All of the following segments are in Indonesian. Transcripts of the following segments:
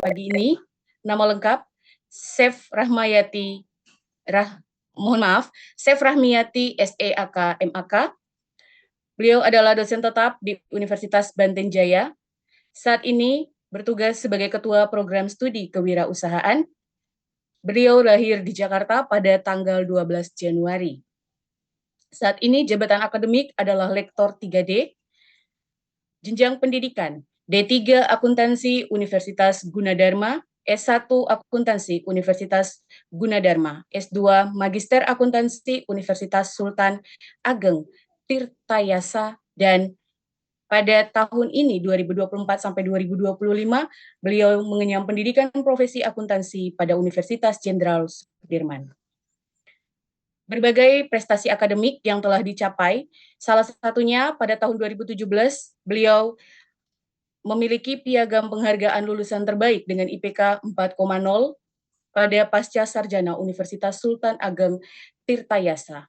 pagi ini. Nama lengkap Chef Rahmayati Chef Rahmiyati SEAK MAK. Beliau adalah dosen tetap di Universitas Banten Jaya. Saat ini bertugas sebagai Ketua Program Studi Kewirausahaan. Beliau lahir di Jakarta pada tanggal 12 Januari. Saat ini jabatan akademik adalah Lektor 3D, jenjang pendidikan D3 Akuntansi Universitas Gunadarma, S1 Akuntansi Universitas Gunadarma, S2 Magister Akuntansi Universitas Sultan Ageng Tirtayasa, dan pada tahun ini 2024 sampai 2025 beliau mengenyam pendidikan profesi akuntansi pada Universitas Jenderal Sudirman. Berbagai prestasi akademik yang telah dicapai, salah satunya pada tahun 2017 beliau memiliki piagam penghargaan lulusan terbaik dengan IPK 4,0 pada Pasca Sarjana Universitas Sultan Ageng Tirtayasa.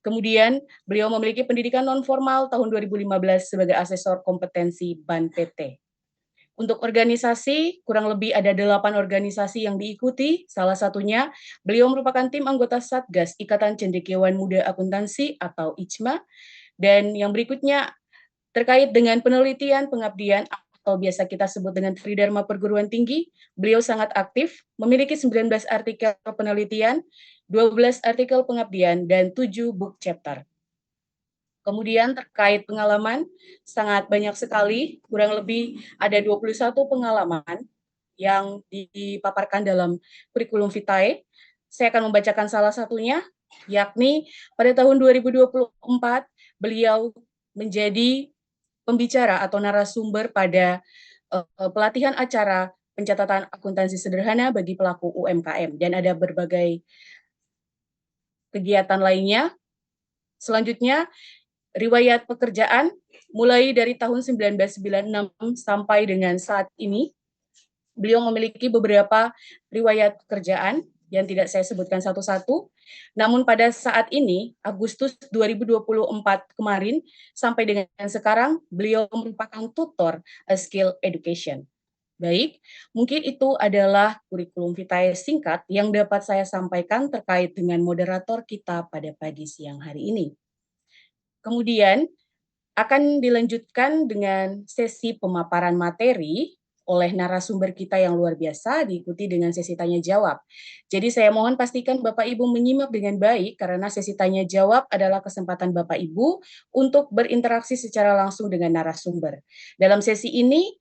Kemudian, beliau memiliki pendidikan non-formal tahun 2015 sebagai asesor kompetensi BAN PT. Untuk organisasi, kurang lebih ada 8 organisasi yang diikuti, salah satunya beliau merupakan tim anggota Satgas Ikatan Cendekiawan Muda Akuntansi atau ICMA, dan yang berikutnya terkait dengan penelitian pengabdian atau biasa kita sebut dengan Tridharma Perguruan Tinggi, beliau sangat aktif, memiliki 19 artikel penelitian, 12 artikel pengabdian, dan 7 book chapter. Kemudian terkait pengalaman, sangat banyak sekali, kurang lebih ada 21 pengalaman yang dipaparkan dalam kurikulum vitae. Saya akan membacakan salah satunya, yakni pada tahun 2024, beliau menjadi pembicara atau narasumber pada pelatihan acara pencatatan akuntansi sederhana bagi pelaku UMKM, dan ada berbagai kegiatan lainnya. Selanjutnya, riwayat pekerjaan mulai dari tahun 1996 sampai dengan saat ini, beliau memiliki beberapa riwayat pekerjaan yang tidak saya sebutkan satu-satu. Namun pada saat ini, Agustus 2024 kemarin, sampai dengan sekarang, beliau merupakan tutor skill education. Baik, mungkin itu adalah kurikulum vitae singkat yang dapat saya sampaikan terkait dengan moderator kita pada pagi siang hari ini. Kemudian akan dilanjutkan dengan sesi pemaparan materi oleh narasumber kita yang luar biasa, diikuti dengan sesi tanya jawab. Jadi saya mohon pastikan Bapak Ibu menyimak dengan baik karena sesi tanya jawab adalah kesempatan Bapak Ibu untuk berinteraksi secara langsung dengan narasumber. Dalam sesi ini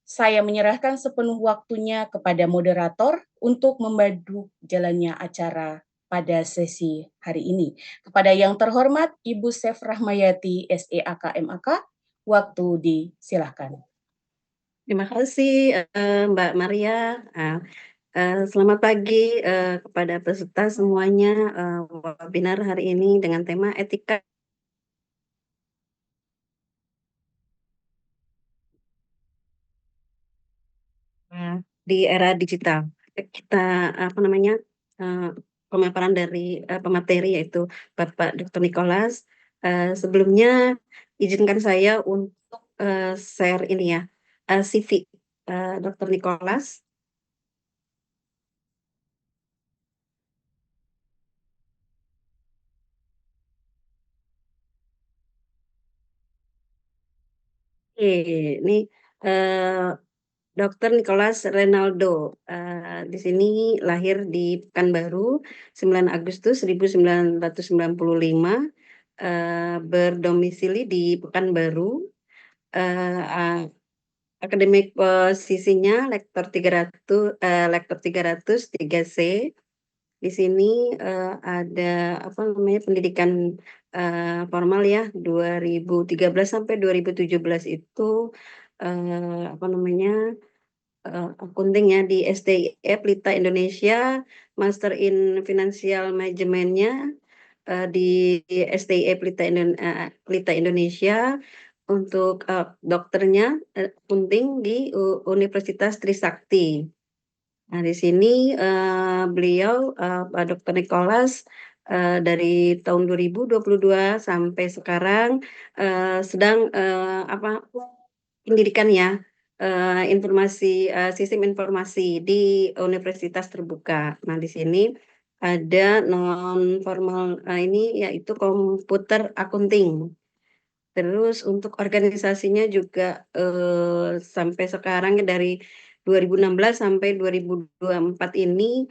saya menyerahkan sepenuh waktunya kepada moderator untuk memandu jalannya acara pada sesi hari ini. Kepada yang terhormat Ibu Chef Rahmayati SEAK MAK, waktu disilahkan. Terima kasih Mbak Maria. Selamat pagi kepada peserta semuanya webinar hari ini dengan tema etika di era digital. Kita pemaparan dari pemateri yaitu Bapak Dr. Nicholas. Sebelumnya izinkan saya untuk share ini ya, CV Dr. Nicholas. Ini Dr. Nicholas Renaldo. Di sini lahir di Pekanbaru 9 Agustus 1995, berdomisili di Pekanbaru. Akademik posisinya lektor 300 3C. Di sini ada pendidikan formal ya, 2013 sampai 2017 itu akunting ya di STIE Pelita Indonesia, Master in Financial Management-nya di STIE Pelita Indonesia. Untuk dokternya akunting di Universitas Trisakti. Nah, di sini beliau Pak Dr. Nicholas dari tahun 2022 sampai sekarang sedang pendidikan ya sistem informasi di universitas terbuka. Nah, di sini ada non formal ini yaitu komputer accounting. Terus untuk organisasinya juga sampai sekarang dari 2016 sampai 2024 ini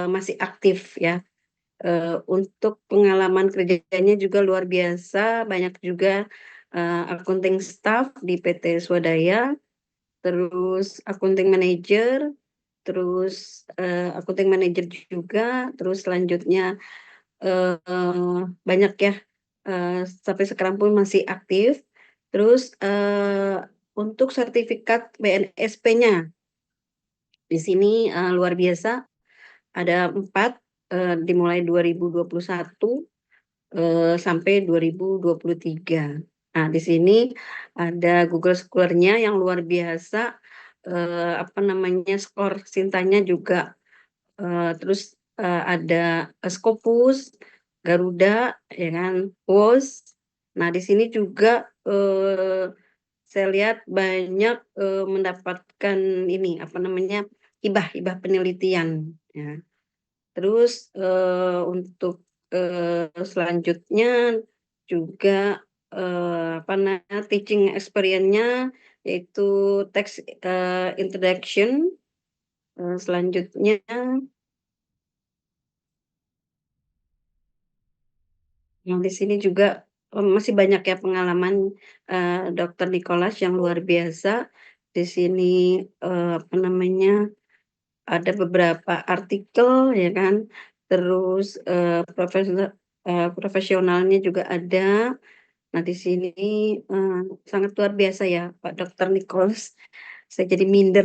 masih aktif ya. Untuk pengalaman kerjanya juga luar biasa, banyak juga accounting staff di PT Swadaya, terus accounting manager, terus accounting manager juga, terus selanjutnya banyak ya, sampai sekarang pun masih aktif. Terus untuk sertifikat BNSP-nya di sini luar biasa, ada 4 dimulai 2021 sampai 2023. Nah, di sini ada Google Scholar-nya yang luar biasa, apa namanya, skor Sintanya juga, terus ada Scopus, Garuda, ya kan, WOS. Nah, di sini juga saya lihat banyak mendapatkan ini, apa namanya, hibah-hibah penelitian, ya. Terus untuk selanjutnya juga apa namanya, teaching experience-nya yaitu text introduction, selanjutnya yang di sini juga masih banyak ya pengalaman Dokter Nicholas yang luar biasa. Di sini apa namanya, ada beberapa artikel ya kan, terus profesionalnya juga ada. Nah, di sini sangat luar biasa ya Pak Dokter Nicholas, saya jadi minder.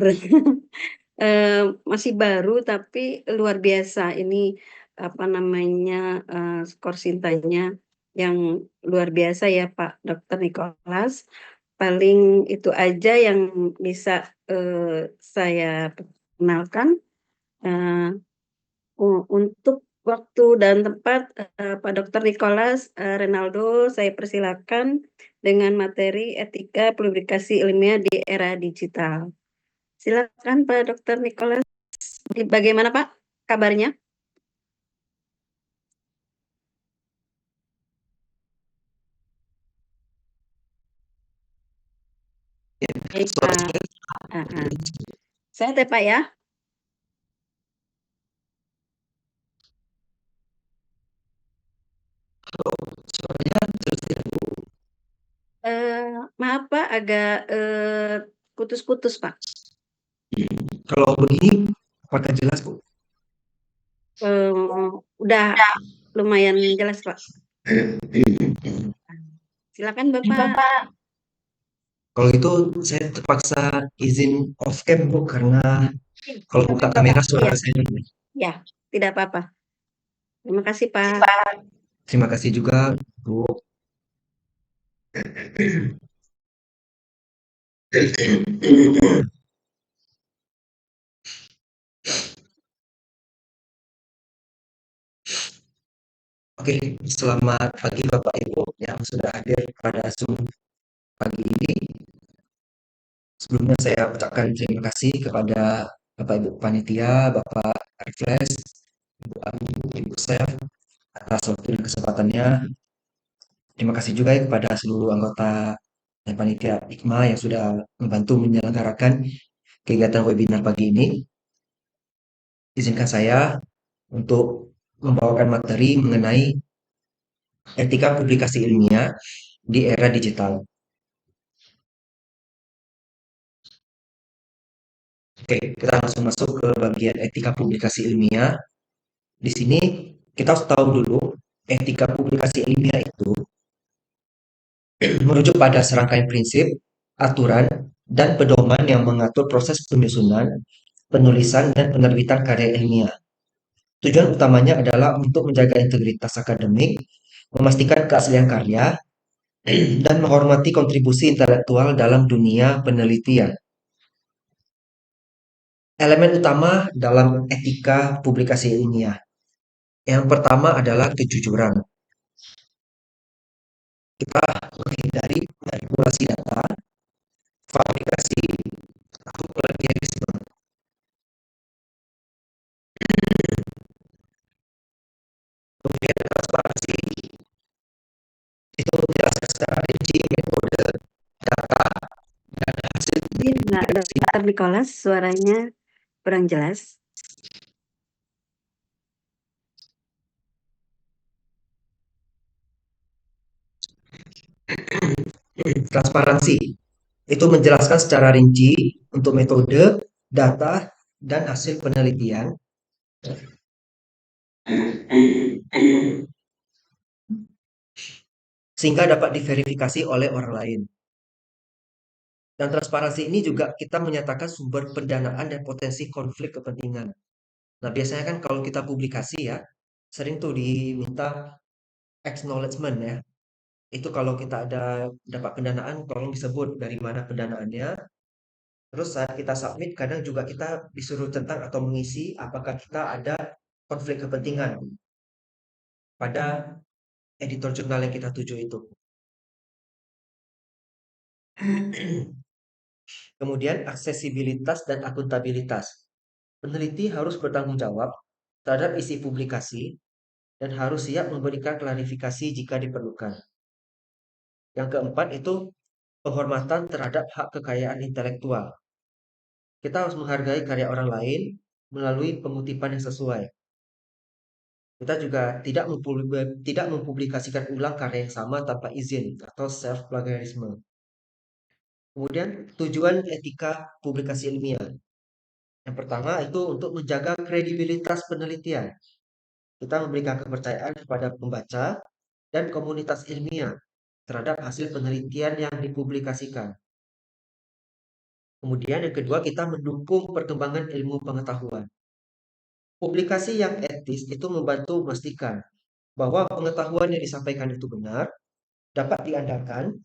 Masih baru tapi luar biasa ini, apa namanya, skor Sintanya yang luar biasa ya Pak Dokter Nicholas. Paling itu aja yang bisa saya perkenalkan. Eee, untuk waktu dan tempat, Pak Dokter Nicholas, Renaldo saya persilakan dengan materi etika publikasi ilmiah di era digital. Silakan Pak Dokter Nicholas, bagaimana Pak kabarnya? Baik Pak, heeh. Sehat ya Pak ya? Maaf Pak agak, putus-putus Pak. Kalau begini, apakah jelas, Bu? Udah lumayan jelas Pak. Silakan Bapak. Kalau itu saya terpaksa izin off cam, Bu, karena kalau buka kamera suara Iya, saya. iya, tidak apa-apa. Terima kasih Pak. Terima kasih juga, Bu. Oke, selamat pagi Bapak Ibu yang sudah hadir pada Zoom pagi ini. Sebelumnya saya ucapkan terima kasih kepada Bapak Ibu panitia, Bapak Arifles, Ibu Ayu, Ibu Sef atas waktu dan kesempatannya. Terima kasih juga kepada seluruh anggota dan panitia IKMA yang sudah membantu menyelenggarakan kegiatan webinar pagi ini. Izinkan saya untuk membawakan materi mengenai etika publikasi ilmiah di era digital. Oke, kita langsung masuk ke bagian etika publikasi ilmiah. Di sini kita harus tahu dulu etika publikasi ilmiah itu merujuk pada serangkaian prinsip, aturan, dan pedoman yang mengatur proses penyusunan, penulisan, dan penerbitan karya ilmiah. Tujuan utamanya adalah untuk menjaga integritas akademik, memastikan keaslian karya, dan menghormati kontribusi intelektual dalam dunia penelitian. Elemen utama dalam etika publikasi ilmiah. Yang pertama adalah kejujuran. Kita menghindari manipulasi data, fabrikasi, atau plagiarisme. Kemudian transparansi itu menjelaskan secara rinci metode, data, dan hasil Nggak, publikasi. Dr. Nicholas, suaranya kurang jelas. Transparansi itu menjelaskan secara rinci untuk metode, data, dan hasil penelitian sehingga dapat diverifikasi oleh orang lain. Dan transparansi ini juga kita menyatakan sumber pendanaan dan potensi konflik kepentingan. Nah, biasanya kan kalau kita publikasi ya, sering tuh diminta acknowledgement ya. Itu kalau kita ada dapat pendanaan, tolong disebut dari mana pendanaannya. Terus saat kita submit, kadang juga kita disuruh tentang atau mengisi apakah kita ada konflik kepentingan pada editor jurnal yang kita tuju itu. Kemudian aksesibilitas dan akuntabilitas. Peneliti harus bertanggung jawab terhadap isi publikasi dan harus siap memberikan klarifikasi jika diperlukan. Yang keempat itu penghormatan terhadap hak kekayaan intelektual. Kita harus menghargai karya orang lain melalui pengutipan yang sesuai. Kita juga tidak mempublikasikan ulang karya yang sama tanpa izin atau self-plagiarisme. Kemudian tujuan etika publikasi ilmiah. Yang pertama itu untuk menjaga kredibilitas penelitian. Kita memberikan kepercayaan kepada pembaca dan komunitas ilmiah terhadap hasil penelitian yang dipublikasikan. Kemudian yang kedua, kita mendukung perkembangan ilmu pengetahuan. Publikasi yang etis itu membantu memastikan bahwa pengetahuan yang disampaikan itu benar, dapat diandalkan,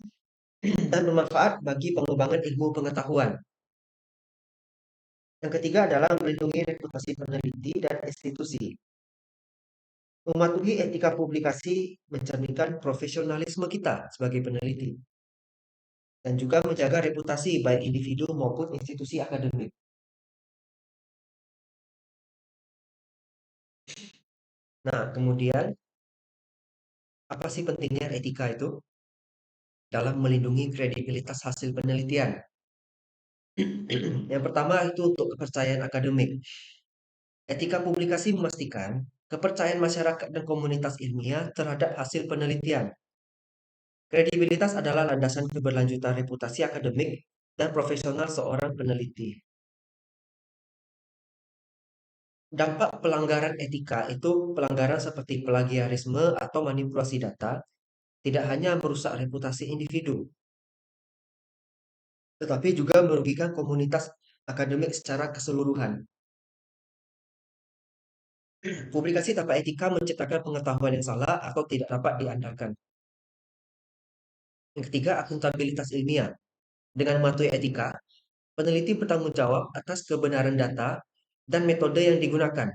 dan bermanfaat bagi pengembangan ilmu pengetahuan. Yang ketiga adalah melindungi reputasi peneliti dan institusi. Mematuhi etika publikasi mencerminkan profesionalisme kita sebagai peneliti. Dan juga menjaga reputasi baik individu maupun institusi akademik. Nah, kemudian apa sih pentingnya etika itu dalam melindungi kredibilitas hasil penelitian? Yang pertama itu untuk kepercayaan akademik. Etika publikasi memastikan kepercayaan masyarakat dan komunitas ilmiah terhadap hasil penelitian. Kredibilitas adalah landasan keberlanjutan reputasi akademik dan profesional seorang peneliti. Dampak pelanggaran etika itu pelanggaran seperti plagiarisme atau manipulasi data tidak hanya merusak reputasi individu, tetapi juga merugikan komunitas akademik secara keseluruhan. Publikasi tanpa etika menciptakan pengetahuan yang salah atau tidak dapat diandalkan. Yang ketiga, akuntabilitas ilmiah. Dengan mematuhi etika, peneliti bertanggung jawab atas kebenaran data dan metode yang digunakan.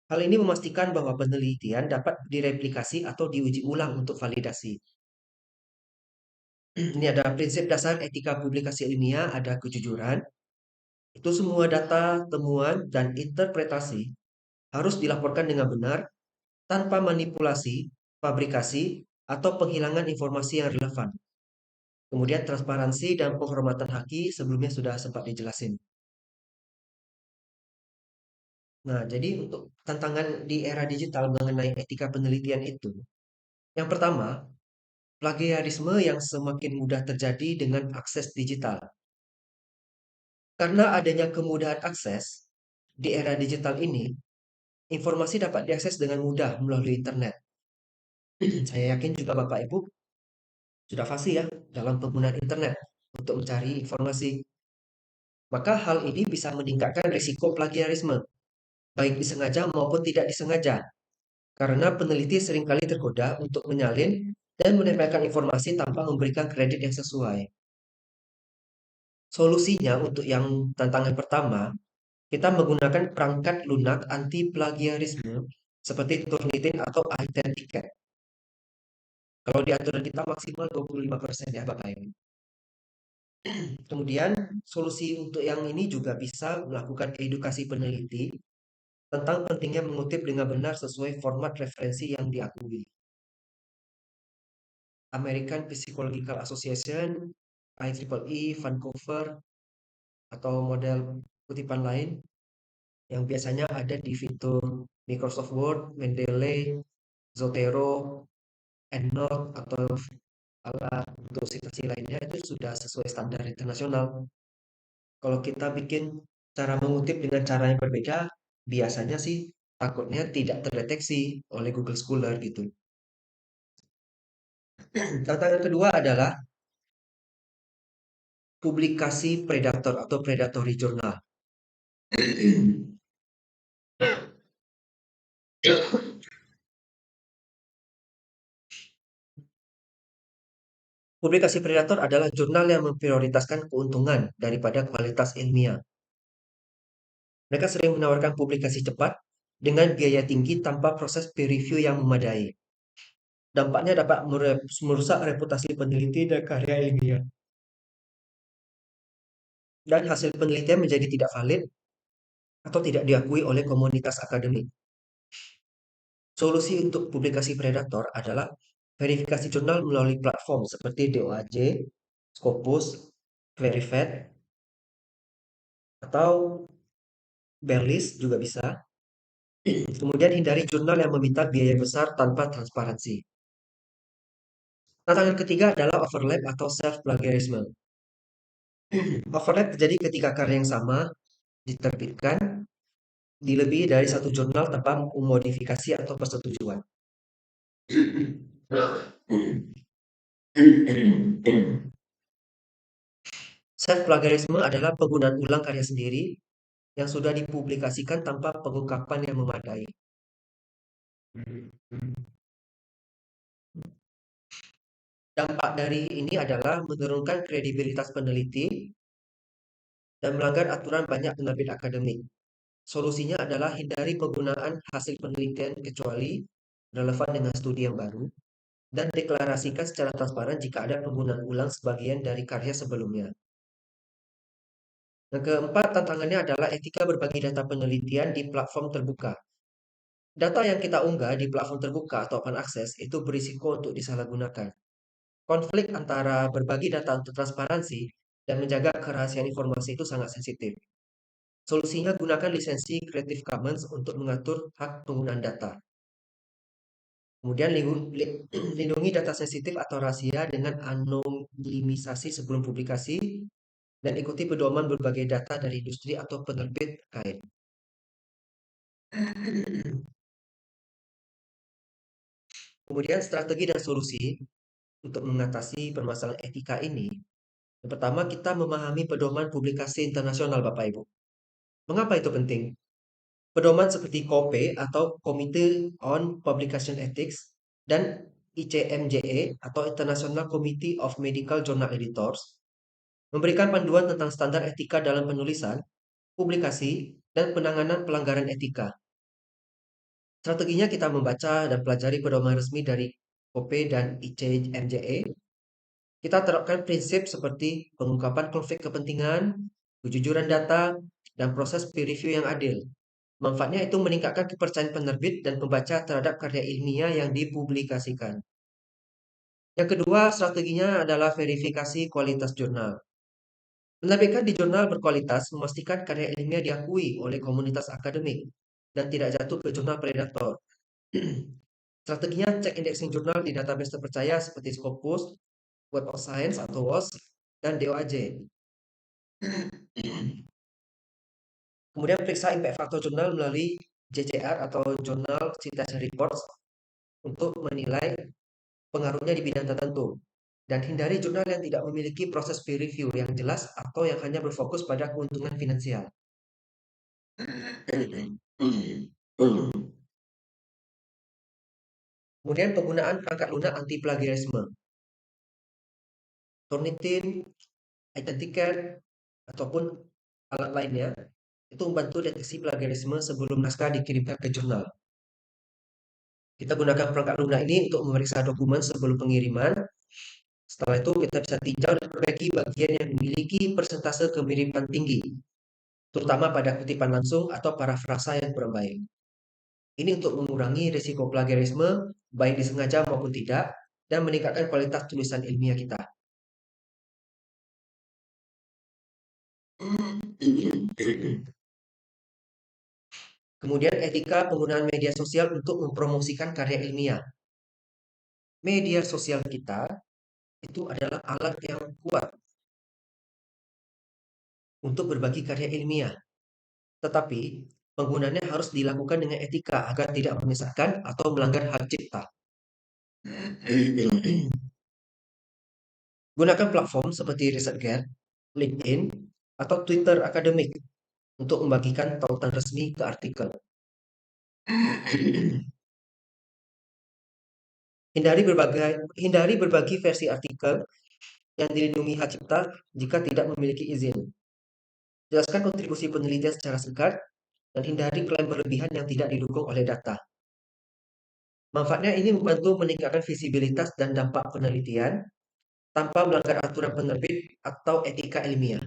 Hal ini memastikan bahwa penelitian dapat direplikasi atau diuji ulang untuk validasi. Ini ada prinsip dasar etika publikasi ilmiah, ada kejujuran. Itu semua data, temuan, dan interpretasi harus dilaporkan dengan benar tanpa manipulasi, fabrikasi, atau penghilangan informasi yang relevan. Kemudian transparansi dan penghormatan haki sebelumnya sudah sempat dijelasin. Nah, jadi untuk tantangan di era digital mengenai etika penelitian itu, yang pertama, plagiarisme yang semakin mudah terjadi dengan akses digital. Karena adanya kemudahan akses di era digital ini, informasi dapat diakses dengan mudah melalui internet. Saya yakin juga Bapak Ibu sudah fasih ya dalam penggunaan internet untuk mencari informasi. Maka hal ini bisa meningkatkan risiko plagiarisme, baik disengaja maupun tidak disengaja. Karena peneliti seringkali tergoda untuk menyalin dan menempelkan informasi tanpa memberikan kredit yang sesuai. Solusinya untuk yang tantangan pertama, kita menggunakan perangkat lunak anti plagiarisme seperti Turnitin atau iTerticket. Kalau di aturan kita maksimal 25% ya Bapak Ibu. Kemudian solusi untuk yang ini juga bisa melakukan edukasi peneliti tentang pentingnya mengutip dengan benar sesuai format referensi yang diakui. American Psychological Association, IEEE, Vancouver, atau model kutipan lain yang biasanya ada di fitur Microsoft Word, Mendeley, Zotero, EndNote, atau alat untuk citasi lainnya itu sudah sesuai standar internasional. Kalau kita bikin cara mengutip dengan cara yang berbeda, biasanya sih takutnya tidak terdeteksi oleh Google Scholar gitu. Tantangan kedua adalah publikasi predator atau predatory journal. Publikasi predator adalah jurnal yang memprioritaskan keuntungan daripada kualitas ilmiah. Mereka sering menawarkan publikasi cepat dengan biaya tinggi tanpa proses peer review yang memadai. Dampaknya dapat merusak reputasi peneliti dan karya ilmiah. Dan hasil penelitian menjadi tidak valid atau tidak diakui oleh komunitas akademik. Solusi untuk publikasi predator adalah verifikasi jurnal melalui platform seperti DOAJ, Scopus, Verified, atau Berlitz juga bisa. Kemudian hindari jurnal yang meminta biaya besar tanpa transparansi. Tantangan ketiga adalah overlap atau self-plagiarism. Overlap terjadi ketika karya yang sama diterbitkan di lebih dari satu jurnal tanpa memodifikasi atau persetujuan. Self-plagiarism adalah penggunaan ulang karya sendiri yang sudah dipublikasikan tanpa pengungkapan yang memadai. Dampak dari ini adalah menurunkan kredibilitas peneliti dan melanggar aturan banyak penerbit akademik. Solusinya adalah hindari penggunaan hasil penelitian kecuali relevan dengan studi yang baru dan deklarasikan secara transparan jika ada penggunaan ulang sebagian dari karya sebelumnya. Yang keempat, tantangannya adalah etika berbagi data penelitian di platform terbuka. Data yang kita unggah di platform terbuka atau open access itu berisiko untuk disalahgunakan. Konflik antara berbagi data untuk transparansi dan menjaga kerahasiaan informasi itu sangat sensitif. Solusinya gunakan lisensi Creative Commons untuk mengatur hak penggunaan data. Kemudian lindungi data sensitif atau rahasia dengan anonimisasi sebelum publikasi dan ikuti pedoman berbagai data dari industri atau penerbit terkait. Kemudian strategi dan solusi untuk mengatasi permasalahan etika ini. Yang pertama, kita memahami pedoman publikasi internasional, Bapak Ibu. Mengapa itu penting? Pedoman seperti COPE atau Committee on Publication Ethics dan ICMJE atau International Committee of Medical Journal Editors memberikan panduan tentang standar etika dalam penulisan, publikasi, dan penanganan pelanggaran etika. Strateginya kita membaca dan pelajari pedoman resmi dari COPE dan ICMJE. Kita terapkan prinsip seperti pengungkapan konflik kepentingan, kejujuran data, dan proses peer review yang adil. Manfaatnya itu meningkatkan kepercayaan penerbit dan pembaca terhadap karya ilmiah yang dipublikasikan. Yang kedua, strateginya adalah verifikasi kualitas jurnal. Menerbitkan di jurnal berkualitas memastikan karya ilmiah diakui oleh komunitas akademik dan tidak jatuh ke jurnal predator. Strateginya cek indexing jurnal di database terpercaya seperti Scopus, Web of Science atau WOS, dan DOAJ. Kemudian periksa impact factor jurnal melalui JCR atau Journal Citation Reports untuk menilai pengaruhnya di bidang tertentu. Dan hindari jurnal yang tidak memiliki proses peer review yang jelas atau yang hanya berfokus pada keuntungan finansial. Kemudian penggunaan perangkat lunak anti plagiarisme. Turnitin, Identicare, ataupun alat lainnya itu membantu deteksi plagiarisme sebelum naskah dikirimkan ke jurnal. Kita gunakan perangkat lunak ini untuk memeriksa dokumen sebelum pengiriman Setelah itu kita bisa tinjau dan perbaiki bagian yang memiliki persentase kemiripan tinggi, terutama pada kutipan langsung atau parafrasa yang kurang baik. Ini untuk mengurangi risiko plagiarisme, baik disengaja maupun tidak, dan meningkatkan kualitas tulisan ilmiah kita. Kemudian etika penggunaan media sosial untuk mempromosikan karya ilmiah. Media sosial kita itu adalah alat yang kuat untuk berbagi karya ilmiah. Tetapi penggunaannya harus dilakukan dengan etika agar tidak menyesatkan atau melanggar hak cipta. Gunakan platform seperti ResearchGate, LinkedIn, atau Twitter akademik untuk membagikan tautan resmi ke artikel. Hindari berbagi versi artikel yang dilindungi hak cipta jika tidak memiliki izin. Jelaskan kontribusi penelitian secara singkat dan hindari klaim berlebihan yang tidak didukung oleh data. Manfaatnya ini membantu meningkatkan visibilitas dan dampak penelitian tanpa melanggar aturan penerbit atau etika ilmiah.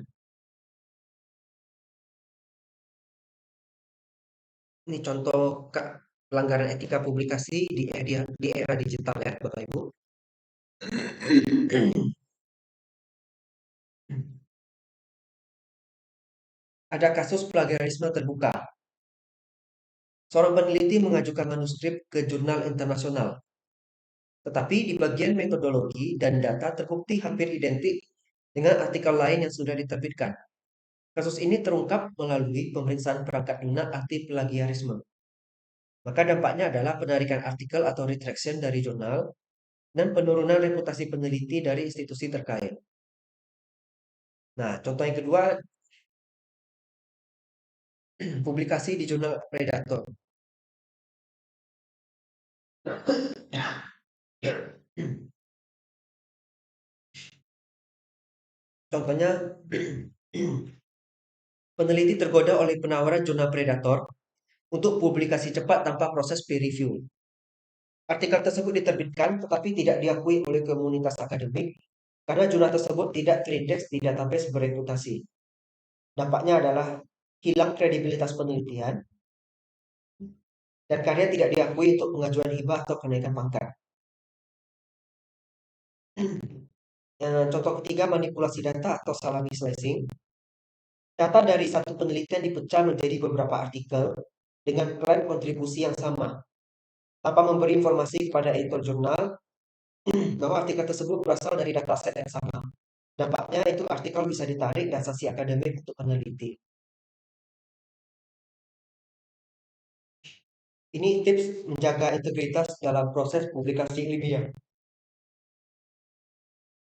Ini contoh pelanggaran etika publikasi di era digital ya, Bapak Ibu. Ada kasus plagiarisme terbuka. Seorang peneliti mengajukan manuskrip ke jurnal internasional. Tetapi di bagian metodologi dan data terbukti hampir identik dengan artikel lain yang sudah diterbitkan. Kasus ini terungkap melalui pemeriksaan perangkat lunak anti plagiarisme. Maka dampaknya adalah penarikan artikel atau retraction dari jurnal dan penurunan reputasi peneliti dari institusi terkait. Nah, contoh yang kedua, publikasi di jurnal Predator. Contohnya, peneliti tergoda oleh penawaran jurnal Predator untuk publikasi cepat tanpa proses peer review. Artikel tersebut diterbitkan tetapi tidak diakui oleh komunitas akademik karena jurnal tersebut tidak terindeks di database bereputasi. Dampaknya adalah hilang kredibilitas penelitian dan karya tidak diakui untuk pengajuan hibah atau kenaikan pangkat. Contoh ketiga, manipulasi data atau salami slicing. Data dari satu penelitian dipecah menjadi beberapa artikel dengan klaim kontribusi yang sama, tanpa memberi informasi kepada editor jurnal bahwa artikel tersebut berasal dari dataset yang sama. Dampaknya itu artikel bisa ditarik dan sanksi akademik untuk peneliti. Ini tips menjaga integritas dalam proses publikasi ilmiah.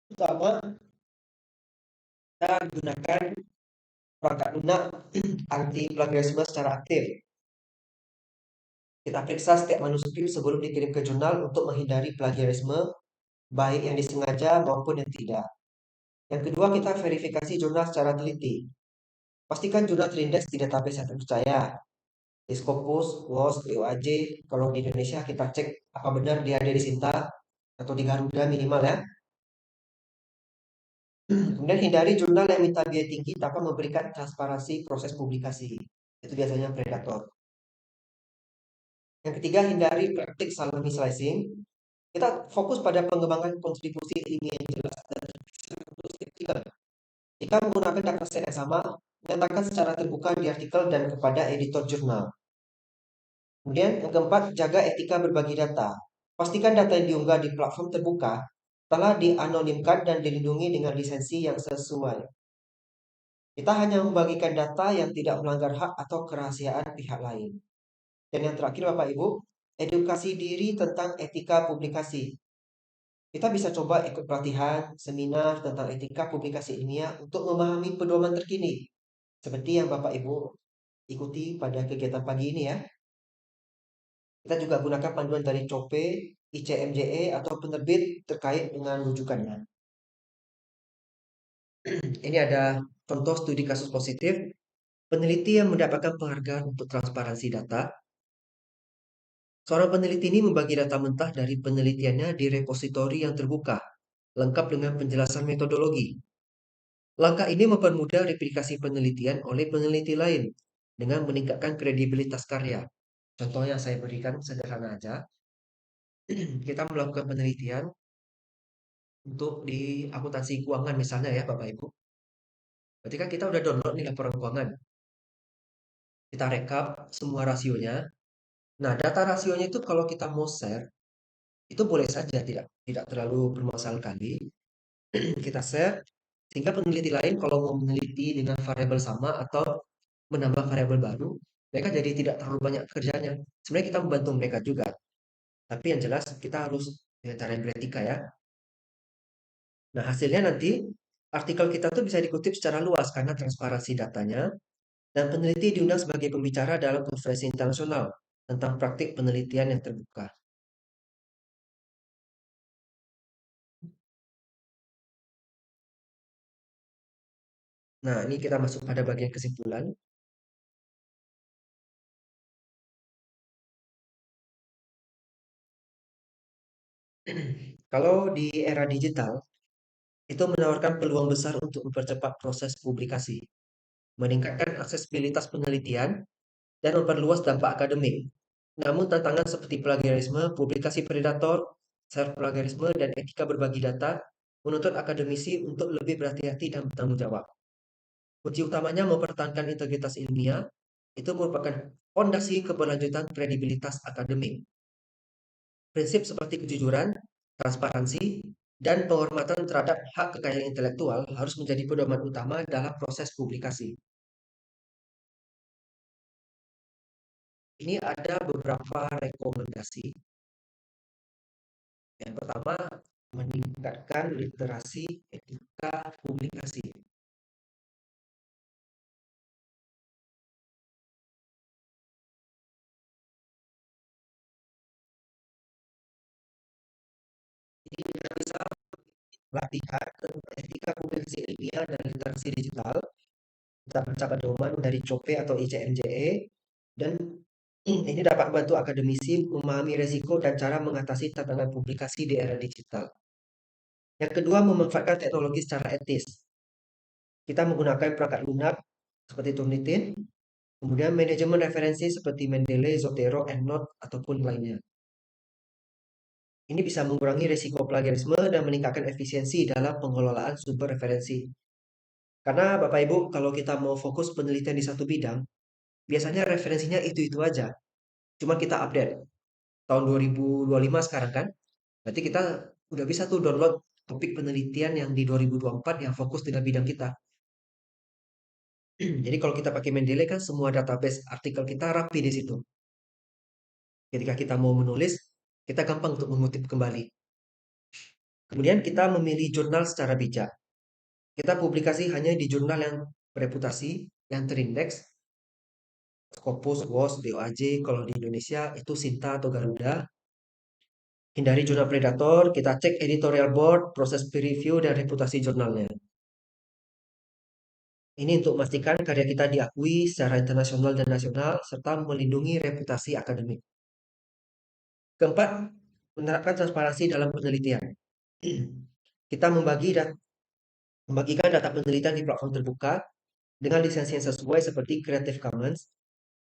Pertama, kita gunakan perangkat lunak anti plagiarisme secara aktif. Kita periksa setiap manuskrip sebelum dikirim ke jurnal untuk menghindari plagiarisme, baik yang disengaja maupun yang tidak. Yang kedua, kita verifikasi jurnal secara teliti. Pastikan jurnal terindeks di database yang terpercaya. Di Scopus, WOS, DOAJ, kalau di Indonesia kita cek apa benar dia ada di Sinta atau di Garuda minimal ya. Kemudian hindari jurnal yang minta biaya tinggi tanpa memberikan transparansi proses publikasi. Itu biasanya predator. Yang ketiga, hindari praktik salami slicing. Kita fokus pada pengembangan kontribusi ilmiah yang jelas dan terkecil. Jika menggunakan dataset yang sama, nyatakan secara terbuka di artikel dan kepada editor jurnal. Kemudian yang keempat, jaga etika berbagi data. Pastikan data yang diunggah di platform terbuka telah dianonimkan dan dilindungi dengan lisensi yang sesuai. Kita hanya membagikan data yang tidak melanggar hak atau kerahasiaan pihak lain. Dan yang terakhir Bapak Ibu, edukasi diri tentang etika publikasi. Kita bisa coba ikut pelatihan, seminar tentang etika publikasi ilmiah untuk memahami pedoman terkini. Seperti yang Bapak Ibu ikuti pada kegiatan pagi ini ya. Kita juga gunakan panduan dari COPE, ICMJE, atau penerbit terkait dengan rujukannya. Ini ada contoh studi kasus positif. Peneliti yang mendapatkan penghargaan untuk transparansi data. Seorang peneliti ini membagi data mentah dari penelitiannya di repositori yang terbuka, lengkap dengan penjelasan metodologi. Langkah ini mempermudah replikasi penelitian oleh peneliti lain dengan meningkatkan kredibilitas karya. Contohnya saya berikan sederhana aja. Kita melakukan penelitian untuk di akuntansi keuangan misalnya ya Bapak Ibu. Berarti kan kita udah download nih laporan keuangan. Kita rekap semua rasionya. Nah, data rasionya itu kalau kita mau share, itu boleh saja tidak terlalu bermasalah kali. Kita share sehingga peneliti lain kalau mau meneliti dengan variabel sama atau menambah variabel baru, mereka jadi tidak terlalu banyak kerjanya. Sebenarnya kita membantu mereka juga. Tapi yang jelas kita harus dengan cara yang beretika ya. Nah, hasilnya nanti artikel kita tuh bisa dikutip secara luas karena transparansi datanya dan peneliti diundang sebagai pembicara dalam konferensi internasional tentang praktik penelitian yang terbuka. Nah, ini kita masuk pada bagian kesimpulan. Kalau di era digital, itu menawarkan peluang besar untuk mempercepat proses publikasi, meningkatkan aksesibilitas penelitian, dan memperluas dampak akademik. Namun tantangan seperti plagiarisme, publikasi predator, self-plagiarisme, dan etika berbagi data menuntut akademisi untuk lebih berhati-hati dan bertanggung jawab. Kunci utamanya mempertahankan integritas ilmiah, itu merupakan fondasi keberlanjutan kredibilitas akademik. Prinsip seperti kejujuran, transparansi, dan penghormatan terhadap hak kekayaan intelektual harus menjadi pedoman utama dalam proses publikasi. Ini ada beberapa rekomendasi. Yang pertama, meningkatkan literasi etika publikasi. Ini kita bisa latihan tentang etika publikasi ilmiah dan literasi digital. Kita baca pedoman dari COPE atau ICMJE dan ini dapat membantu akademisi memahami resiko dan cara mengatasi tantangan publikasi di era digital. Yang kedua, memanfaatkan teknologi secara etis. Kita menggunakan perangkat lunak seperti Turnitin, kemudian manajemen referensi seperti Mendeley, Zotero, EndNote, ataupun lainnya. Ini bisa mengurangi risiko plagiarisme dan meningkatkan efisiensi dalam pengelolaan sumber referensi. Karena Bapak Ibu, kalau kita mau fokus penelitian di satu bidang, biasanya referensinya itu-itu aja. Cuma kita update. Tahun 2025 sekarang kan, berarti kita udah bisa tuh download topik penelitian yang di 2024 yang fokus dengan bidang kita. Jadi kalau kita pakai Mendeley kan semua database artikel kita rapi di situ. Ketika kita mau menulis, kita gampang untuk mengutip kembali. Kemudian kita memilih jurnal secara bijak. Kita publikasi hanya di jurnal yang bereputasi, yang terindeks. Scopus, WOS, DOAJ, kalau di Indonesia itu Sinta atau Garuda. Hindari jurnal predator, kita cek editorial board, proses peer review, dan reputasi jurnalnya. Ini untuk memastikan karya kita diakui secara internasional dan nasional, serta melindungi reputasi akademik. Keempat, menerapkan transparansi dalam penelitian. Kita membagikan data penelitian di platform terbuka dengan lisensi yang sesuai seperti Creative Commons,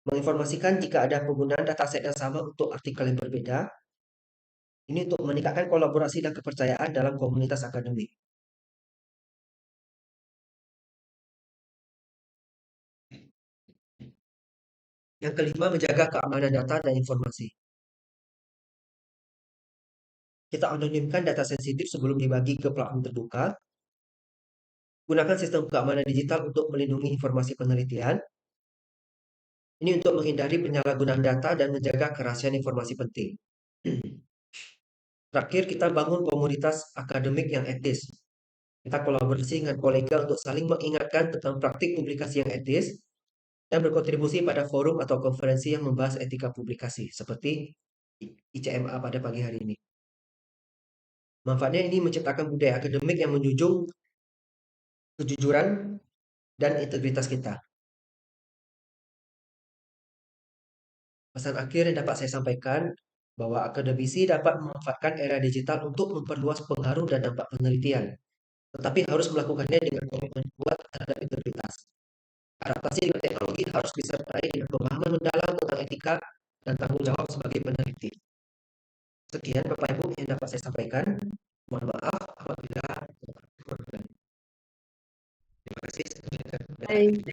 menginformasikan jika ada penggunaan dataset yang sama untuk artikel yang berbeda. Ini untuk meningkatkan kolaborasi dan kepercayaan dalam komunitas akademik. Yang kelima, menjaga keamanan data dan informasi. Kita anonimkan data sensitif sebelum dibagi ke platform terbuka. Gunakan sistem keamanan digital untuk melindungi informasi penelitian. Ini untuk menghindari penyalahgunaan data dan menjaga kerahasiaan informasi penting. Terakhir, kita bangun komunitas akademik yang etis. Kita kolaborasi dengan kolega untuk saling mengingatkan tentang praktik publikasi yang etis dan berkontribusi pada forum atau konferensi yang membahas etika publikasi, seperti ICMA pada pagi hari ini. Manfaatnya ini menciptakan budaya akademik yang menjunjung kejujuran dan integritas kita. Pesan akhir yang dapat saya sampaikan, bahwa akademisi dapat memanfaatkan era digital untuk memperluas pengaruh dan dampak penelitian, tetapi harus melakukannya dengan komitmen kuat terhadap integritas. Adaptasi dengan teknologi harus disertai dengan pemahaman mendalam tentang etika dan tanggung jawab sebagai peneliti. Sekian Bapak Ibu yang dapat saya sampaikan. Mohon maaf apabila terima kasih. Baik.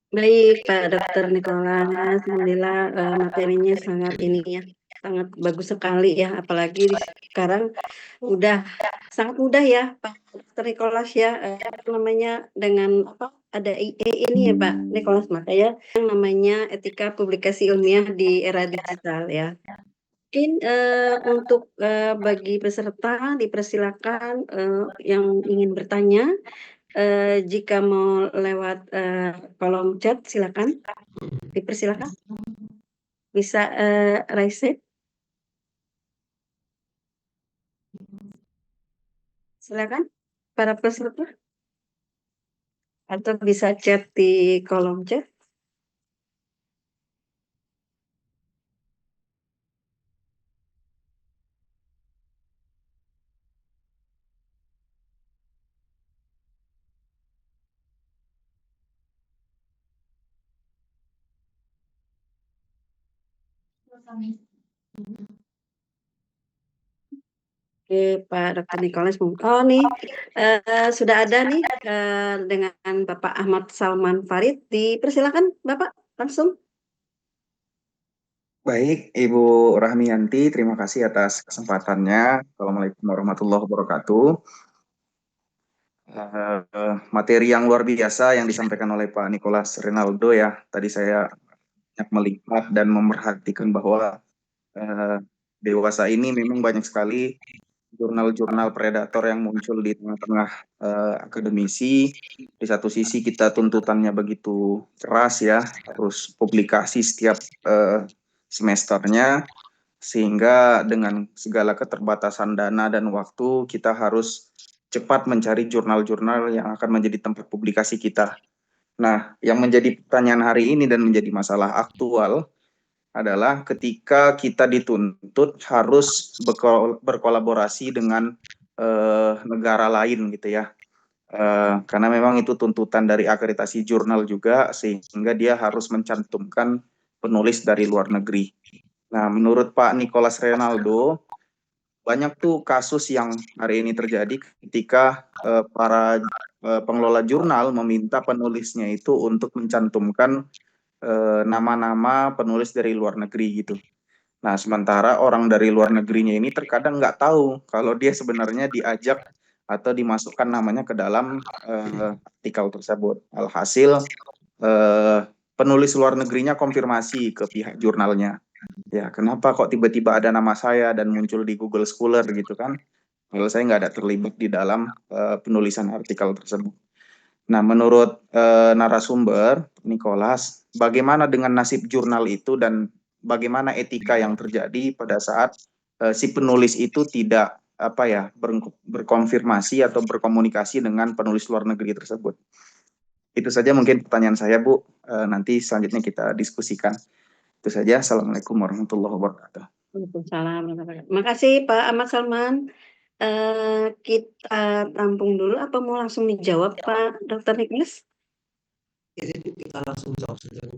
Baik, Pak Dokter Nicholas, alhamdulillah materinya sangat ini ya, sangat bagus sekali ya, apalagi sekarang udah sangat mudah ya, Pak Dokter Nicholas ya, apa namanya dengan apa ada IE ini ya, Pak Nicholas, makanya yang namanya etika publikasi ilmiah di era digital ya. Mungkin untuk bagi peserta dipersilakan yang ingin bertanya. Jika mau lewat kolom chat, silakan, dipersilakan. Bisa raise it. Silakan, para peserta. Atau bisa chat di kolom chat. Oke, Pak Dr. Nicholas. Oh nih, sudah ada nih dengan Bapak Ahmad Salman Farid. Dipersilakan, Bapak, langsung. Baik, Ibu Rahmiyanti, terima kasih atas kesempatannya. Assalamualaikum warahmatullahi wabarakatuh. Materi yang luar biasa yang disampaikan oleh Pak Nicholas Rinaldo ya. Tadi saya banyak melihat dan memerhatikan bahwa dewasa ini memang banyak sekali jurnal-jurnal predator yang muncul di tengah-tengah akademisi. Di satu sisi kita tuntutannya begitu keras ya, harus publikasi setiap semesternya, sehingga dengan segala keterbatasan dana dan waktu kita harus cepat mencari jurnal-jurnal yang akan menjadi tempat publikasi kita. Nah, yang menjadi pertanyaan hari ini dan menjadi masalah aktual adalah ketika kita dituntut harus berkolaborasi dengan negara lain gitu ya. Karena memang itu tuntutan dari akreditasi jurnal juga, sehingga dia harus mencantumkan penulis dari luar negeri. Nah, menurut Pak Nicholas Rinaldo, banyak tuh kasus yang hari ini terjadi ketika para pengelola jurnal meminta penulisnya itu untuk mencantumkan nama-nama penulis dari luar negeri gitu. Nah, sementara orang dari luar negerinya ini terkadang nggak tahu kalau dia sebenarnya diajak atau dimasukkan namanya ke dalam artikel tersebut. Alhasil penulis luar negerinya konfirmasi ke pihak jurnalnya. Ya, kenapa kok tiba-tiba ada nama saya dan muncul di Google Scholar gitu kan? Kalau saya nggak ada terlibat di dalam penulisan artikel tersebut. Nah, menurut narasumber Nicholas, bagaimana dengan nasib jurnal itu dan bagaimana etika yang terjadi pada saat si penulis itu tidak berkonfirmasi atau berkomunikasi dengan penulis luar negeri tersebut? Itu saja mungkin pertanyaan saya, Bu. Nanti selanjutnya kita diskusikan. Itu saja. Assalamualaikum warahmatullahi wabarakatuh. Waalaikumsalam. Terima kasih Pak Ahmad Salman. Kita tampung dulu. Apa mau langsung dijawab Pak Dr. Nicholas? Jadi kita langsung jawab saja.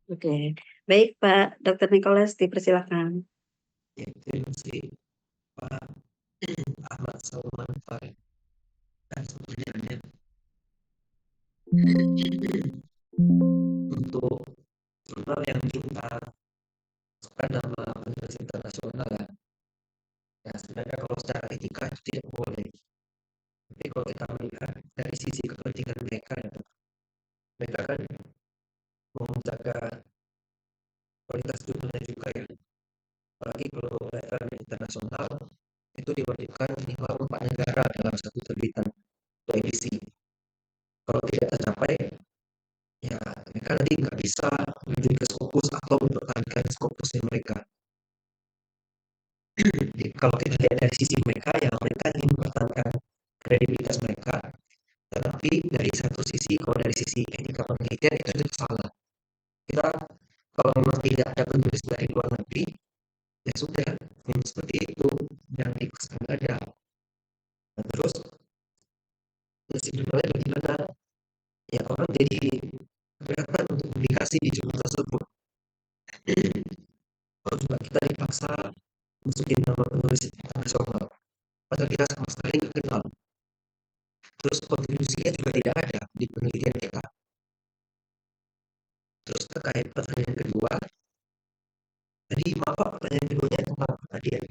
Oke, baik Pak Dr. Nicholas, dipersilakan. Ya, terima kasih Pak Ahmad Salman Farid dan sebenarnya untuk jurnal yang kita masukkan nama penulis internasional ya sebenarnya kalau secara etika itu tidak boleh. Tapi kalau kita melihat dari sisi kepentingan mereka kan mau menjaga kualitas jurnalnya juga ya. Apalagi kalau level internasional itu diwajibkan minimal 4 negara dalam satu terbitan atau edisi. Kalau tidak tercapai, ya mereka nanti nggak bisa menjadi Scopus atau mempertahankan Scopusnya mereka. Jadi kalau kita lihat dari sisi mereka, ya mereka ingin mempertahankan kredibilitas mereka. Tetapi dari satu sisi, kalau dari sisi etika penelitian itu salah. Kita kalau memang tidak ada penulis dari luar negeri, ya sudah, memang seperti itu yang dipaksakan ada. Nah, terus isi jurnalnya bagaimana? Ya orang jadi keberatan untuk publikasi di jurnal tersebut. Kalau juga kita dipaksa masukin nama penulis internasional, padahal kita sama sekali nggak kenal. Terus kontribusinya juga tidak ada di penelitian kita. Terus terkait pertanyaan kedua, tadi maaf Pak, pertanyaan keduanya tentang apa tadi ya?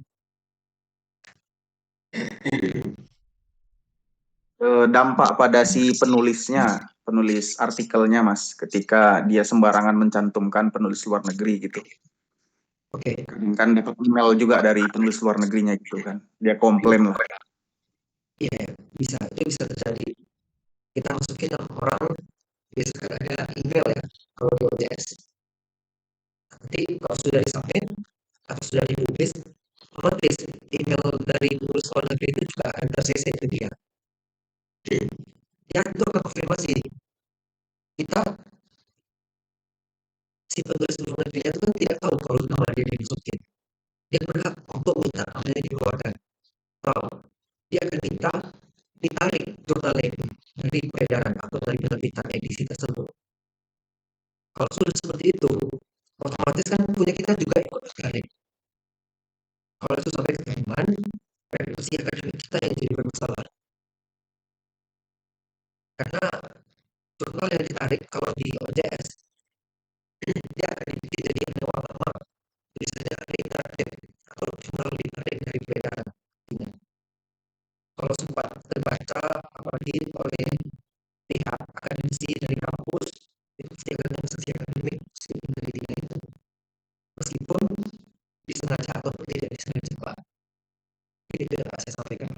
Dampak pada si penulisnya, penulis artikelnya Mas, ketika dia sembarangan mencantumkan penulis luar negeri gitu. Oke, Kan dapat email juga dari penulis luar negerinya gitu kan. Dia komplain lah. iya ya, bisa, itu bisa terjadi. Kita masukin nama orang, biasanya kan ada email ya, kalau di OJS. Nanti kalau sudah disubmit atau sudah dipublis, otomatis email dari penulis luar negeri itu juga akan ter-CC ke dia. Dia itu akan konfirmasi. Kita, si penulis luar negeri itu kan tidak tahu kalau nama dia dimasukin. Dia berhak untuk minta namanya dikeluarkan. Kalau dia akan minta ditarik jurnalnya itu dari peredaran atau dari penerbitan edisi tersebut. Kalau sudah seperti itu, otomatis kan punya kita juga ikut tertarik. Kalau itu sampai ketahuan, reputasi akademik kita yang jadi bermasalah. Karena jurnal yang ditarik kalau di OJS, dia akan dibikin jadi yang lama-lama. Misalnya interaktif atau jurnal ditarik dari peredaran. Kalau sempat terbaca, apalagi oleh pihak akademisi dari kampus, itu pasti akan sensasi akademik, pasti penelitian itu. Meskipun disengaja ataupun tidak disengaja, Pak. Ini tidak saya sampaikan.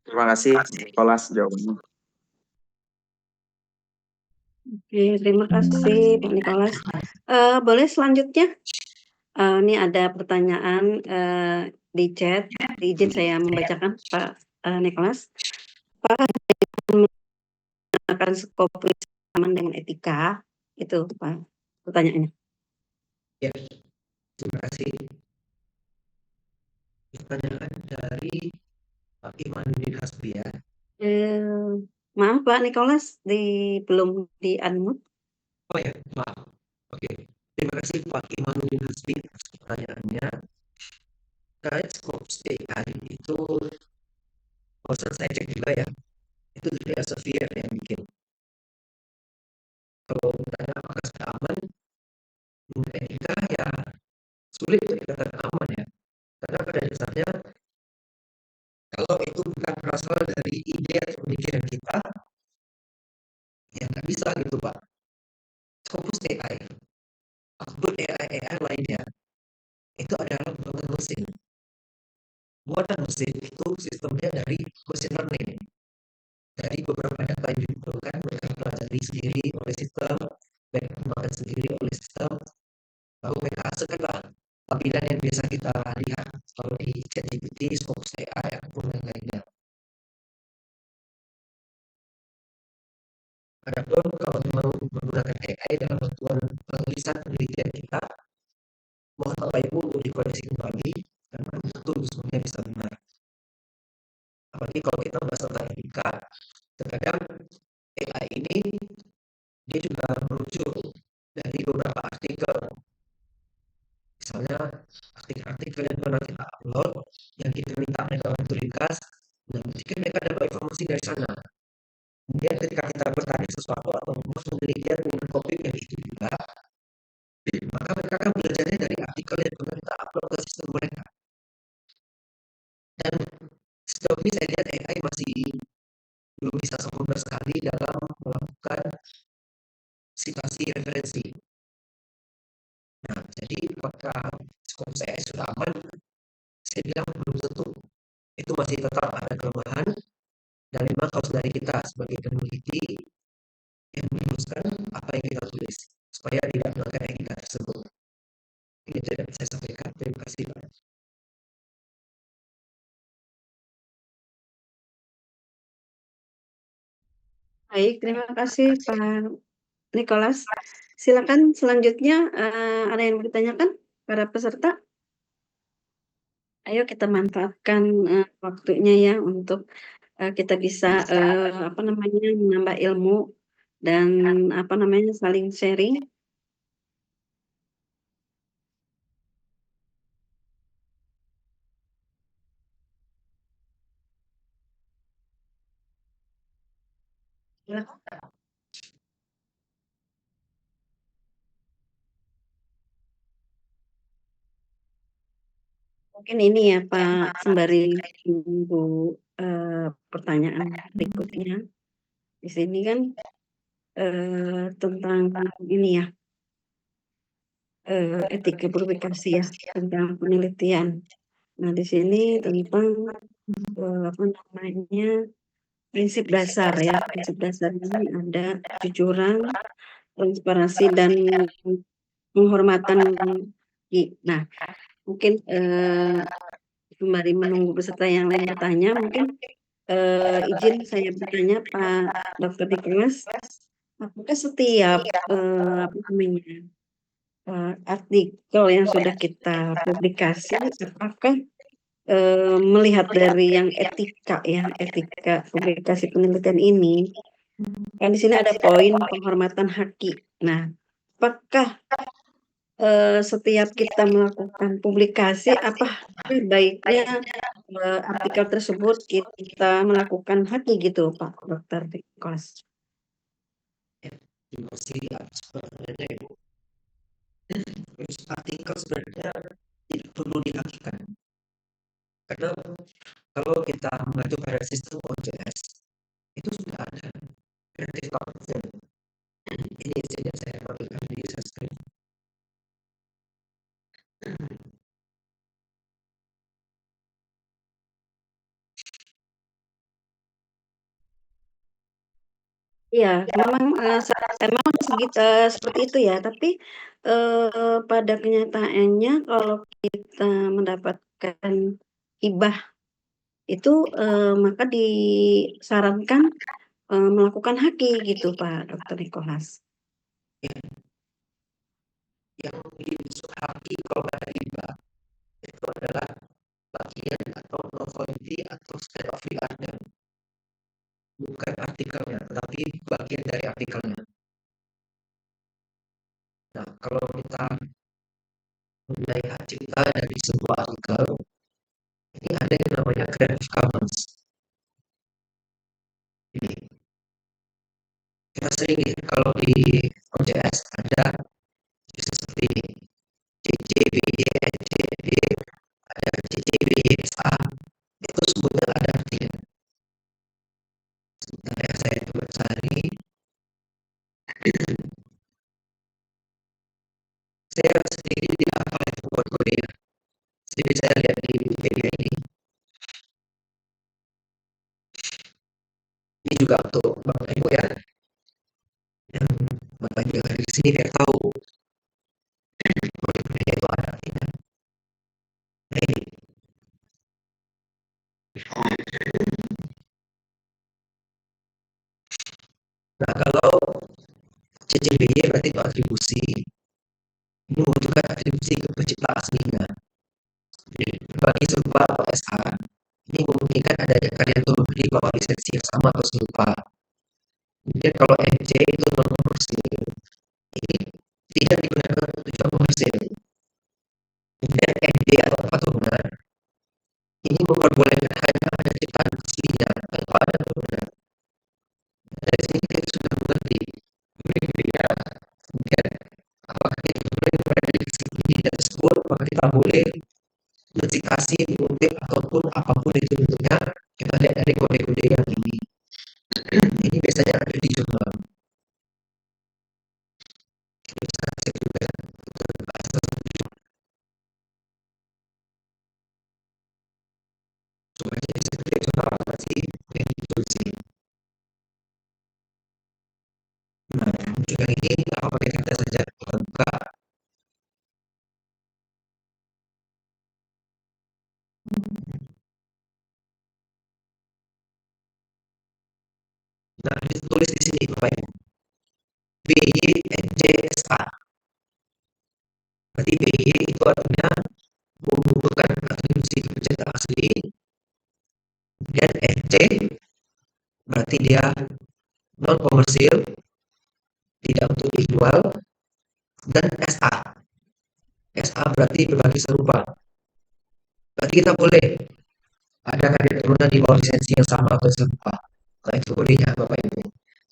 Terima kasih, Nicholas, jawabannya. Oke, terima kasih Pak Nicholas. Boleh selanjutnya? Ini ada pertanyaan di chat. Izin saya membacakan Pak Nicholas. Apakah menggunakan Scopus sama dengan etika? Itu Pak pertanyaannya. Ya, terima kasih. Pertanyaan dari Pak Imanuddin Hasbi ya. Maaf Pak Nicholas, belum di-unmute. Oh ya, maaf. Oke. Terima kasih Pak Imanuddin Hasbi atas pertanyaannya. Terkait Scopus AI itu, proses saya cek juga ya, itu dari Elsevier yang bikin. Kalau bertanya apakah sudah aman, menurut etika ya sulit untuk dikatakan aman ya. Karena pada dasarnya kalau itu bukan berasal dari ide atau pemikiran kita, ya nggak bisa gitu Pak. Scopus AI ataupun AI lainnya itu adalah buatan mesin. Buatan mesin itu sistemnya dari machine learning. Dari beberapa data yang dikumpulkan, mereka pelajari sendiri oleh sistem, mereka kembangkan sendiri oleh sistem, lalu mereka hasilkanlah tampilan yang biasa kita lihat kalau di ChatGPT, Scopus AI ataupun lain-lainnya. Adapun kalau mau menggunakan AI dalam bantuan penulisan penelitian kita, mohon Bapak Ibu untuk dikoreksi kembali karena belum tentu semuanya bisa benar. Apalagi kalau kita bahas tentang etika, terkadang AI ini dia juga merujuk dari beberapa artikel, misalnya artikel-artikel yang pernah kita upload, yang kita minta mereka bantu ringkas, dan jika mereka dapat informasi dari sana, kemudian ketika kita bertanya sesuatu atau membuat penelitian dengan topik yang itu juga, maka mereka akan belajarnya dari artikel yang pernah kita upload ke sistem mereka. Dan sejauh ini saya lihat AI masih belum bisa sempurna sekali dalam melakukan citasi referensi. Nah, jadi apakah skop saya sudah aman? Saya bilang belum tentu. Itu masih tetap ada kelemahan dan memang harus dari kita sebagai peneliti yang merumuskan apa yang kita tulis supaya tidak melanggar etika tersebut. Ini tidak bisa saya sampaikan. Terima kasih Pak. Baik, terima kasih Pak Nicholas. Silakan selanjutnya, ada yang mau ditanyakan para peserta? Ayo kita manfaatkan, waktunya ya untuk, kita bisa, apa namanya, menambah ilmu dan apa namanya, saling sharing. Silakan. Mungkin ini ya Pak, sembari menunggu, pertanyaan berikutnya. Di sini kan, tentang ini ya, etika publikasi ya, tentang penelitian. Nah, di sini tentang, apa namanya, prinsip dasar ya, prinsip dasar ini ada kejujuran, transparansi, dan penghormatan. Nah, mungkin, sembari menunggu peserta yang lain bertanya, mungkin, izin saya bertanya Pak Dr. Nicholas, apakah setiap, apa namanya, artikel yang sudah kita publikasi, apakah, melihat dari yang etika ya, etika publikasi penelitian ini, kan di sini ada poin penghormatan haki. Nah, apakah, setiap kita melakukan publikasi, apa baiknya, artikel tersebut kita melakukan haki gitu Pak Dr. Nicholas? Terima kasih atas pertanyaannya Ibu. Terus artikel sebenarnya tidak perlu dihakikan. Karena kalau kita mengacu pada sistem OJS, itu sudah ada creative commons. Ini saja saya tampilkan di screen. Iya, memang, memang seperti itu ya, tapi, pada kenyataannya kalau kita mendapatkan hibah itu, maka disarankan, melakukan haki gitu Pak Dr. Nicholas. Yang dimaksud haki kalau ada hibah itu adalah bagian atau novelty atau state of the art, bukan artikelnya, tetapi bagian dari artikelnya. Nah, kalau kita menilai hak cipta dari sebuah artikel, ini ada yang namanya Creative Commons. Ini kita sering kalau di OJS ada seperti CC-BY, ada CC-BY-SA, itu semuanya ada artinya. Sebenarnya saya coba cari, saya sendiri tidak hafal itu buat Korea. Jadi saya lihat di video ini. Ini juga untuk Bapak Ibu ya, yang Bapak Ibu dari sini biar tahu kode-kode itu ada artinya. Nah, ini. Nah, kalau CCBY berarti itu atribusi. Ini menunjukkan atribusi ke pencipta aslinya. Jadi, bagi serupa atau SH, ini memungkinkan adanya karya turun di bawah lisensi yang sama atau serupa. Kemudian kalau MC itu non-komersil, ini tidak digunakan untuk tujuan komersil. Kemudian MD atau patungan, ini memperbolehkan hanya ada ciptaan aslinya tanpa ada turunan. Dari sini kita sudah mengerti berbeda. Kemudian apakah kita boleh memprediksi pendidikan tersebut, apakah kita boleh mensitasi, mengutip ataupun apapun itu bentuknya. Kita lihat dari kode-kode yang ini. Ini biasanya ada di jurnal. Bisa cek juga supaya jadi seperti jurnal pasti yang ditulis. Nah, jika ini apa pakai kata saja buka. Nah, ditulis di sini Bapak Ibu. BYNJSA SA. Berarti BIG itu artinya membutuhkan atribusi pencipta asli, dan FC berarti dia non komersil, tidak untuk dijual, dan SA berarti berbagi serupa. Berarti kita boleh ada karya turunan di bawah lisensi yang sama atau serupa. Nah, itu bolehnya Bapak Ibu.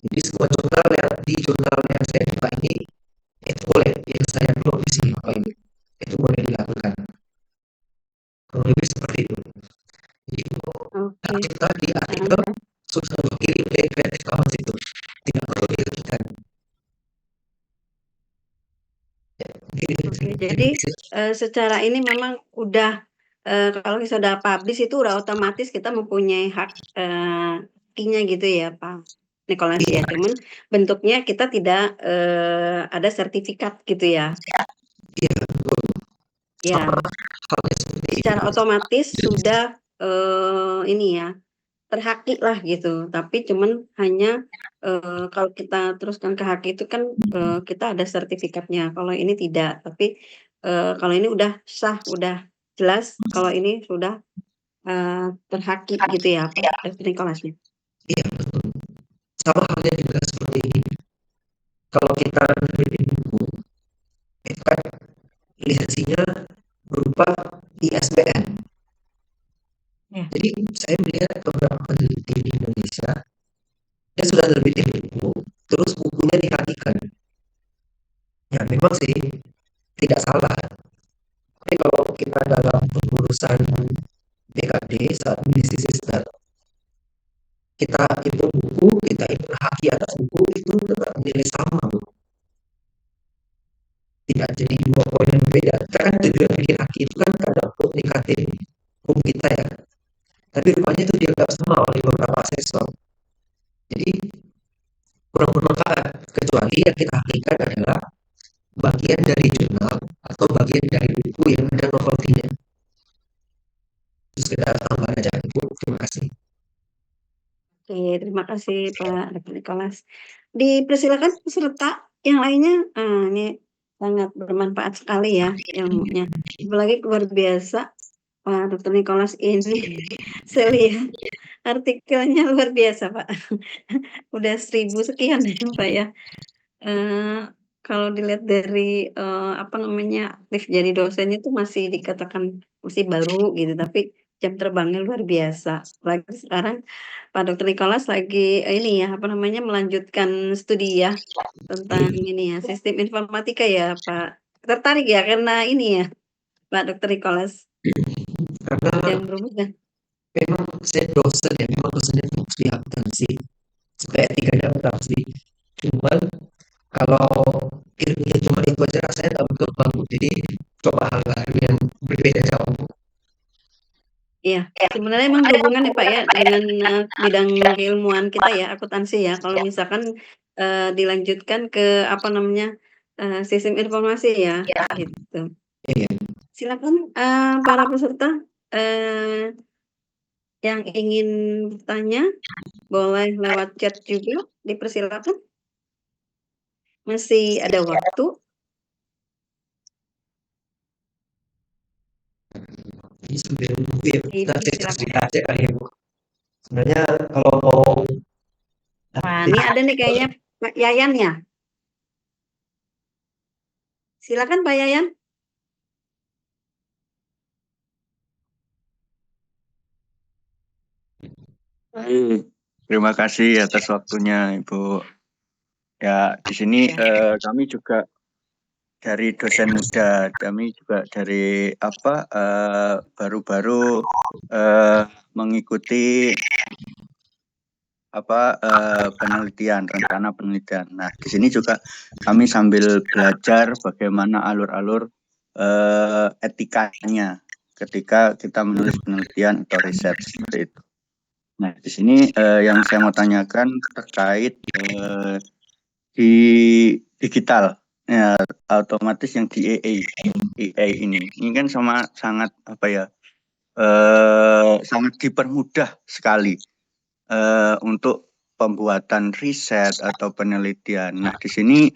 Jadi semua jurnal yang di jurnal yang saya buka ini itu boleh, yang saya upload di sini Bapak Ibu, itu boleh dilakukan. Kurang lebih seperti itu. Jadi hak cipta di artikel sudah dikirim dari Creative Commons itu, tidak perlu diketikkan. Oke, jadi secara ini memang udah kalau sudah publish itu udah otomatis kita mempunyai hak nya gitu ya Pak Nicholas ya. Cuman bentuknya kita tidak ada sertifikat gitu ya. Iya, betul. Ya, Halnya seperti secara itu. otomatis sudah ini ya terhaki lah gitu. Tapi cuman hanya kalau kita teruskan ke haki itu kan kita ada sertifikatnya. Kalau ini tidak. Tapi kalau ini udah sah, udah jelas. Kalau ini sudah terhaki gitu ya, Pak Nicholasnya. Iya, betul. Sama halnya juga seperti ini. Kalau kita menerbitkan buku, itu kan lisensinya berupa ISBN. Ya. Jadi saya melihat beberapa peneliti di Indonesia yang sudah terbitin buku, terus bukunya dihakikan. Ya memang sih tidak salah. Tapi kalau kita dalam pengurusan DKD saat bisnis start, kita input buku, kita input haki atas buku itu tetap nilai sama, Bu. Tidak jadi 2 poin yang berbeda. Kita kan tujuan bikin haki itu kan karena untuk ningkatin hukum kita ya. Tapi rupanya itu dianggap sama oleh beberapa asesor. Jadi kurang bermanfaat, kecuali yang kita hakikan adalah bagian dari jurnal atau bagian dari buku yang ada novelty-nya. Terus kita tambah aja, Bu. Terima kasih. Oke, terima kasih Pak Dr. Nicholas. Dipersilakan peserta yang lainnya. Ini sangat bermanfaat sekali ya ilmunya. Apalagi luar biasa Pak Dr. Nicholas ini. Saya lihat artikelnya luar biasa Pak. Udah 1000 sekian ya Pak ya. Kalau dilihat dari apa namanya aktif jadi dosennya itu masih dikatakan masih baru gitu, tapi jam terbangnya luar biasa. Apalagi sekarang Pak Dr. Nicholas lagi ini ya apa namanya melanjutkan studi ya tentang ini ya sistem informatika ya Pak. Tertarik ya karena ini ya Pak Dr. Nicholas Karena yang berhubungan. memang saya dosen ya, memang dosennya itu harus diakuntansi supaya etikanya tetap sih. Cuman kalau ilmunya cuma itu aja rasanya tak betul banget. Jadi coba hal baru yang berbeda jauh. Iya, sebenarnya emang berhubungan ya Pak ya dengan bidang keilmuan kita ya akuntansi ya. Kalau misalkan dilanjutkan ke apa namanya sistem informasi ya, gitu. Iya. Silakan para peserta yang ingin bertanya boleh lewat chat juga, dipersilakan. Masih ada waktu. Ini sambil menunggu ya, kita Dipersilakan. cerita aja kali ya, Bu. Sebenarnya kalau mau Wah, ini ada nih kayaknya Pak Yayan ya. Silakan Pak Yayan. Terima kasih atas waktunya Ibu. Ya, di sini kami juga dari dosen muda, kami juga dari apa baru-baru mengikuti apa penelitian, rencana penelitian. Nah, di sini juga kami sambil belajar bagaimana alur-alur etikanya ketika kita menulis penelitian atau riset seperti itu. Nah, di sini yang saya mau tanyakan terkait di digital, ya, otomatis yang di EA ini kan sangat apa ya, sangat dipermudah sekali untuk pembuatan riset atau penelitian. Nah, di sini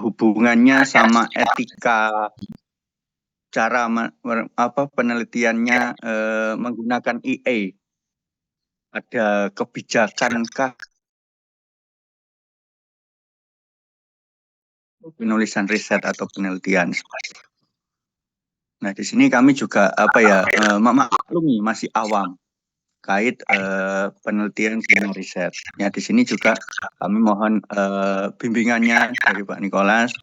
hubungannya sama etika cara penelitiannya menggunakan IA. Ada kebijakankah penulisan riset atau penelitian? Nah, di sini kami juga memaklumi masih awam kait penelitian dan riset. Ya, di sini juga kami mohon bimbingannya dari Pak Nicholas.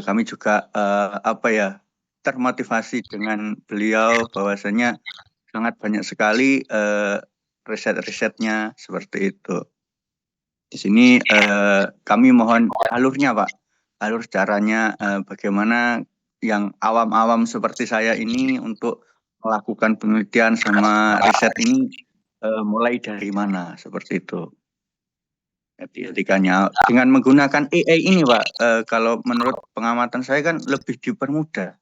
Kami juga termotivasi dengan beliau bahwasanya sangat banyak sekali riset-risetnya seperti itu. Di sini kami mohon alurnya, Pak, alur caranya bagaimana yang awam-awam seperti saya ini untuk melakukan penelitian sama riset ini mulai dari mana seperti itu. Jadi etikanya dengan menggunakan AI ini, Pak, kalau menurut pengamatan saya kan lebih dipermudah.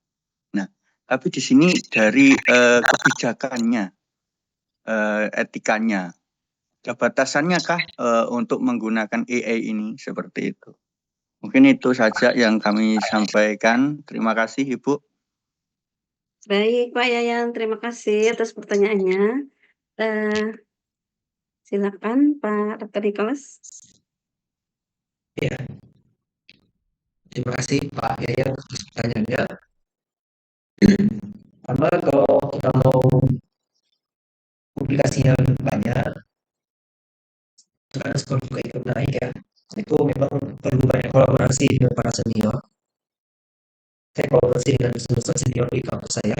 Nah, tapi di sini dari kebijakannya, etikanya, ada batasannya kah untuk menggunakan AI ini seperti itu? Mungkin itu saja yang kami sampaikan. Terima kasih, Ibu. Baik, Pak Yayan, terima kasih atas pertanyaannya. Silakan Pak Dr. Nicholas. Ya, terima kasih Pak Yayan atas pertanyaannya. Pertama, kalau kita mau publikasinya banyak, karena skor juga ikut naik ya, itu memang perlu banyak kolaborasi dengan para senior. Saya kolaborasi dengan senior di kampus saya,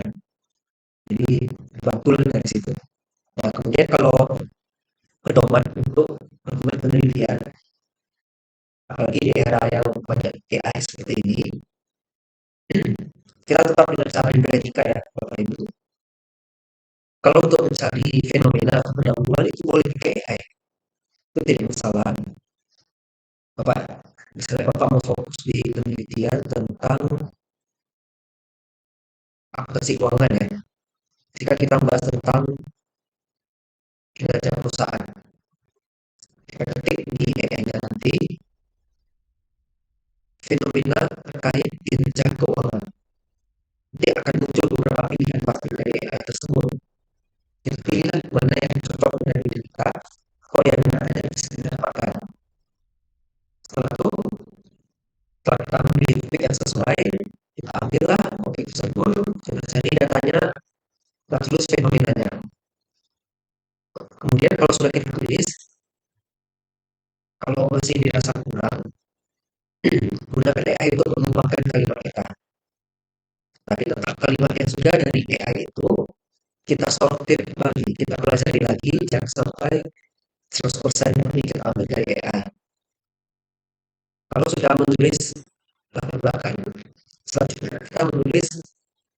jadi bantu dari situ. Nah, kemudian kalau pedoman untuk melakukan penelitian, apalagi di era yang banyak AI seperti ini, kita tetap dengan cara yang beretika ya, Bapak Ibu. Kalau untuk mencari fenomena pendahuluan itu boleh pakai AI, itu tidak masalah. Bapak, misalnya Bapak mau fokus di penelitian tentang akuntansi keuangan ya, jika kita membahas tentang kinerja perusahaan, kita ketik di AI-nya nanti fenomena terkait kinerja keuangan, nanti akan muncul beberapa pilihan pasti dari AI tersebut. Kita pilihlah mana yang cocok dengan diri kita, atau yang mana yang bisa didapatkan. Setelah itu, setelah kita memilih topik yang sesuai, kita ambillah topik tersebut, kita cari datanya, kita tulis fenomenanya. Kemudian kalau sudah kita tulis, kalau masih dirasa kurang, gunakan AI untuk mengembangkan kalimat kita. Tapi tetap kalimat yang sudah dari AI itu kita sortir kembali, kita pelajari lagi, jangan sampai 100% yang kita ambil dari AI. Kalau sudah menulis latar belakang, selanjutnya kita menulis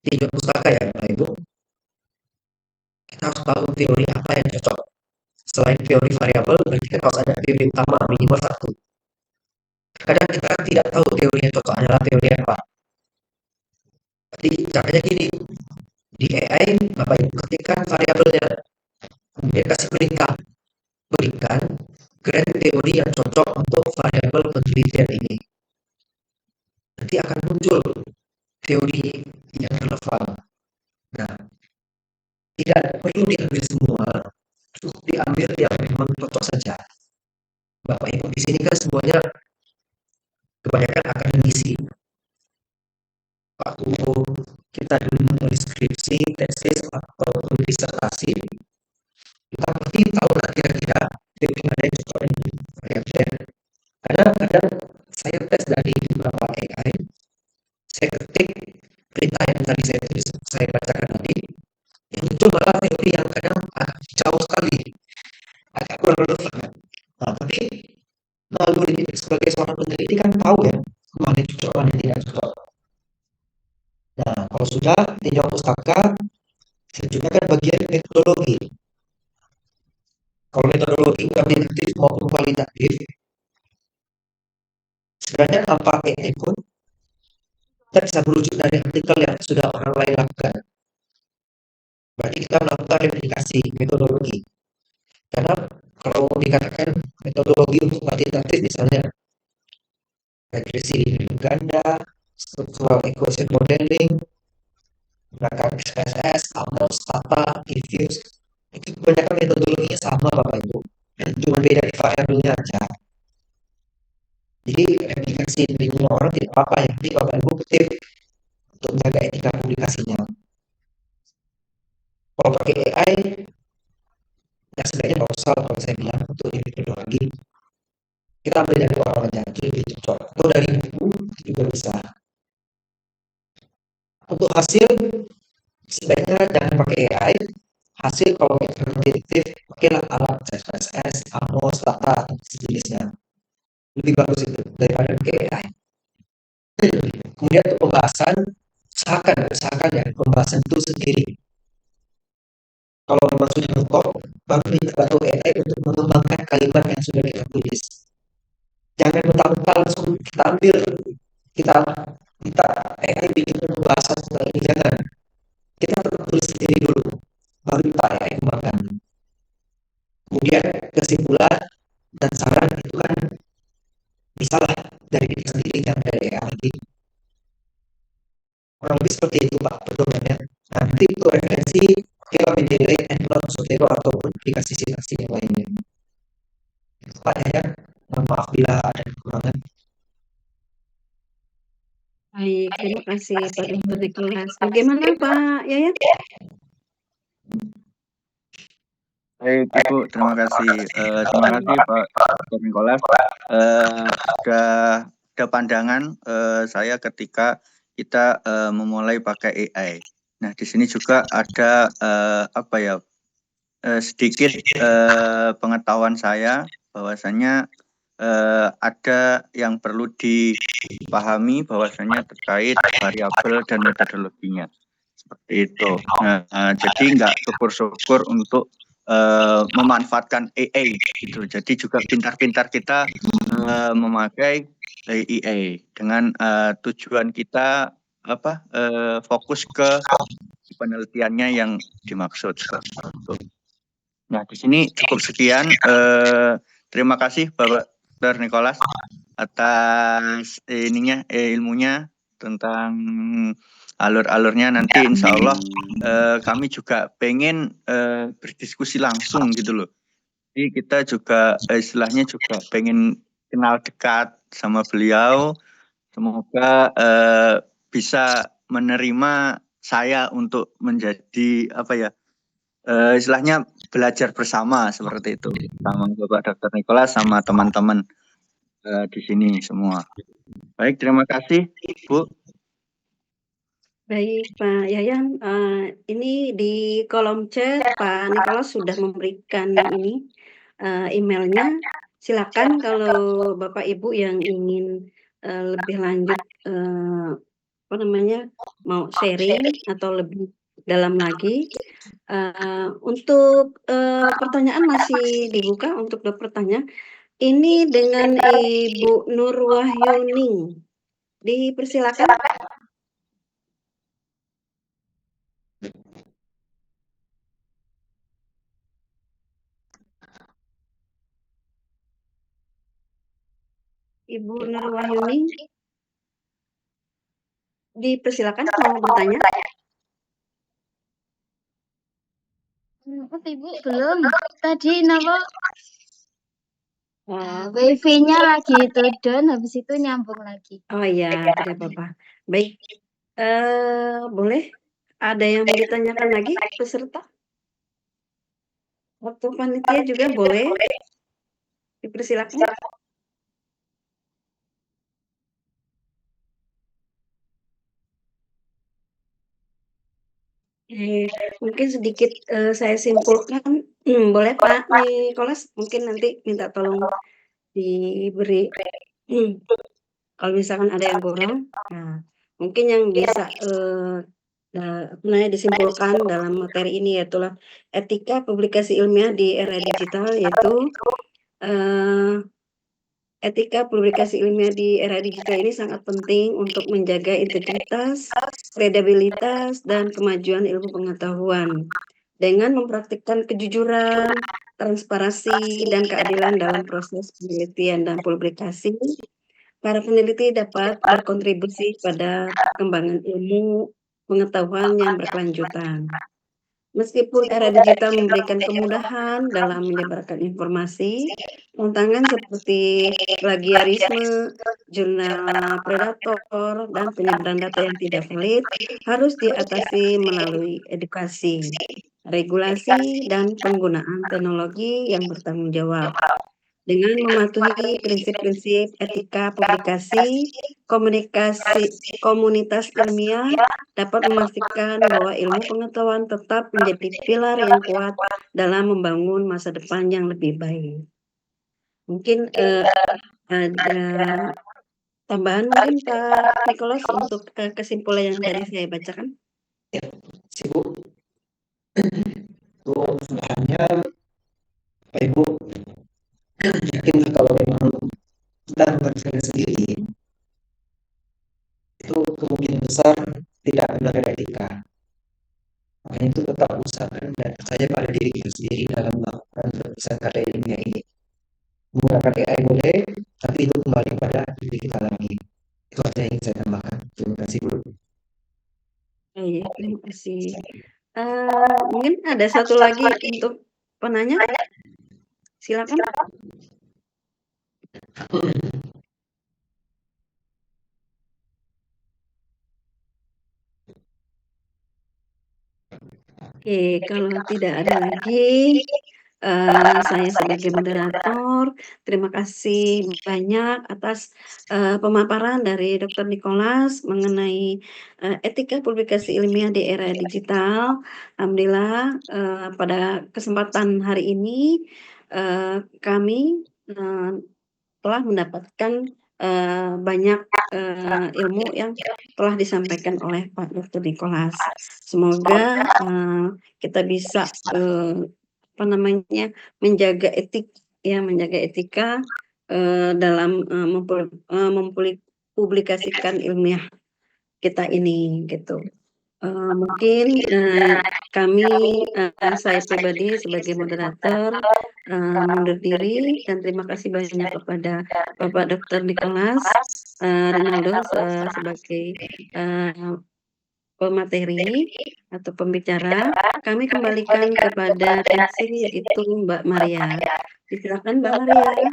tinjau pustaka ya Bapak Ibu. Kita harus tahu teori apa yang cocok. Selain teori variabel, berarti kan harus ada teori utama minimal satu. Kadang kita tidak tahu teori yang cocok adalah teori apa. Jadi caranya gini, di AI Bapak Ibu ketikkan variabelnya, kemudian kasih berikan grand teori yang cocok untuk variabel penelitian ini. Nanti akan muncul teori yang relevan. Nah, tidak perlu diambil semua, cukup diambil yang memang cocok saja. Bapak Ibu di sini kan semuanya kebanyakan akademisi. Waktu kita dulu menulis skripsi, tesis, atau disertasi, kita pasti tahu lah kira-kira teori mana yang cocok ini. Kadang-kadang saya tes dari beberapa AI, saya ketik perintah yang tadi saya bacakan tadi, yang muncul malah teori yang kadang jauh sekali, agak kurang relevan. Nah, tapi melalui sebagai seorang peneliti kan tahu ya mana yang cocok, mana yang tidak cocok. Nah, kalau sudah tinjau pustaka, selanjutnya kan bagian metodologi. Kalau metodologi kuantitatif maupun kualitatif, sebenarnya tanpa AI pun kita bisa merujuk dari artikel yang sudah orang lain lakukan. Berarti kita melakukan replikasi metodologi. Karena kalau dikatakan metodologi untuk kuantitatif misalnya, regresi hidup ganda, structural equation modeling, menggunakan SPSS, AMOS, Tata, Diffuse. Itu kebanyakan metodologinya sama Bapak Ibu. Dan cuma beda di variabelnya aja. Jadi replikasi di lingkungan orang tidak apa-apa, yang penting Bapak Ibu ketik untuk menjaga etika publikasinya. Kalau pakai AI, ya sebaiknya nggak usah kalau saya bilang untuk lebih perlu lagi. Kita ambil dari orang aja, itu lebih cocok. Atau dari buku itu juga bisa. Untuk hasil, sebaiknya jangan pakai AI. Hasil kalau detektif, pakailah alat SPSS, AMOS, Tata, sejenisnya. Lebih bagus itu daripada pakai AI. Kemudian untuk pembahasan, usahakan ya pembahasan itu sendiri. Kalau memang sudah mentok, baru minta bantu AI untuk mengembangkan kalimat yang sudah kita tulis. Jangan mentang-mentang langsung kita ambil, kita minta AI bikin pembahasan tentang ini, jangan. Kita tetap tulis sendiri dulu, baru minta AI kembangkan. Kemudian kesimpulan dan saran itu kan bisa lah dari kita sendiri, jangan dari AI lagi. Kurang lebih seperti itu Pak pedomannya. Nanti untuk referensi kita menilai Endlor, Sotero ataupun aplikasi sintaksi yang lainnya. Itu Pak Yayan, mohon maaf bila ada kekurangan. Baik, terima kasih Pak Dr. Nicholas. Bagaimana Pak Yayan? Baik Ibu, terima kasih. Terima kasih Pak Dr. Nicholas. Ada pandangan saya ketika kita memulai pakai AI. Nah, di sini juga ada sedikit pengetahuan saya bahwasanya ada yang perlu dipahami bahwasanya terkait variabel dan metodologinya seperti itu. Nah, jadi nggak syukur-syukur untuk memanfaatkan AI gitu. Jadi juga pintar-pintar kita memakai AI dengan tujuan kita fokus ke penelitiannya yang dimaksud. Nah, di sini cukup sekian. Terima kasih Bapak Dr. Nicholas atas ilmunya tentang alur-alurnya. Nanti insya Allah kami juga pengen berdiskusi langsung gitu loh. Jadi kita juga istilahnya juga pengen kenal dekat sama beliau. Semoga bisa menerima saya untuk menjadi istilahnya belajar bersama seperti itu sama Bapak Dr. Nicholas sama teman-teman di sini semua. Baik, terima kasih Bu. Baik Pak Yayan, ini di kolom chat Pak Nicholas sudah memberikan ini emailnya. Silakan kalau Bapak Ibu yang ingin lebih lanjut mau sharing atau lebih dalam lagi. Untuk pertanyaan masih dibuka untuk bertanya. Ini dengan Ibu Nur Wahyuning. Dipersilakan. Ibu Nur Wahyuning. Dipersilakan mau bertanya. Ibu belum. Tadi nama wifi-nya lagi itu down, habis itu nyambung lagi. Oh iya, tidak apa-apa. Baik, boleh ada yang mau ditanyakan lagi peserta? Waktu panitia juga boleh. Dipersilakan. Mungkin sedikit saya simpulkan, boleh Pak Nicholas mungkin nanti minta tolong diberi kalau misalkan ada yang kurang, nah mungkin yang bisa disimpulkan dalam materi ini yaitulah etika publikasi ilmiah di era digital, yaitu etika publikasi ilmiah di era digital ini sangat penting untuk menjaga integritas, kredibilitas, dan kemajuan ilmu pengetahuan dengan mempraktikkan kejujuran, transparansi, dan keadilan dalam proses penelitian dan publikasi. para peneliti dapat berkontribusi pada perkembangan ilmu pengetahuan yang berkelanjutan. Meskipun era digital memberikan kemudahan dalam menyebarkan informasi, tantangan seperti plagiarisme, jurnal predator, dan penyebaran data yang tidak valid harus diatasi melalui edukasi, regulasi, dan penggunaan teknologi yang bertanggung jawab. Dengan mematuhi prinsip-prinsip etika publikasi, komunitas ilmiah dapat memastikan bahwa ilmu pengetahuan tetap menjadi pilar yang kuat dalam membangun masa depan yang lebih baik. Mungkin ada tambahan mungkin Pak Nicholas untuk kesimpulan yang tadi saya bacakan? Ibu, itu sebenarnya Bapak Ibu yakin kalau memang kita mengerjakan sendiri itu kemungkinan besar tidak melanggar etika. Makanya itu tetap usahakan dan percaya pada diri kita sendiri dalam melakukan penulisan karya ilmiah ini. Menggunakan AI boleh, tapi itu kembali pada diri kita lagi. Itu saja yang saya tambahkan. Terima kasih, Bu. Iya, terima kasih. Mungkin ada satu lagi untuk penanya. Silakan. Oke, kalau tidak ada lagi, saya sebagai moderator, terima kasih banyak atas pemaparan dari Dr. Nicholas mengenai etika publikasi ilmiah di era digital. Alhamdulillah, pada kesempatan hari ini kami telah mendapatkan banyak ilmu yang telah disampaikan oleh Pak Dr. Nicholas. Semoga kita bisa menjaga etika dalam mempublikasikan ilmiah kita ini gitu. Mungkin saya pribadi sebagai moderator mundur diri dan terima kasih banyak kepada Bapak Dr. Nicholas Rinaldo sebagai pemateri atau pembicara. Kami kembalikan kepada MC yaitu Mbak Maria. Silakan Mbak Maria.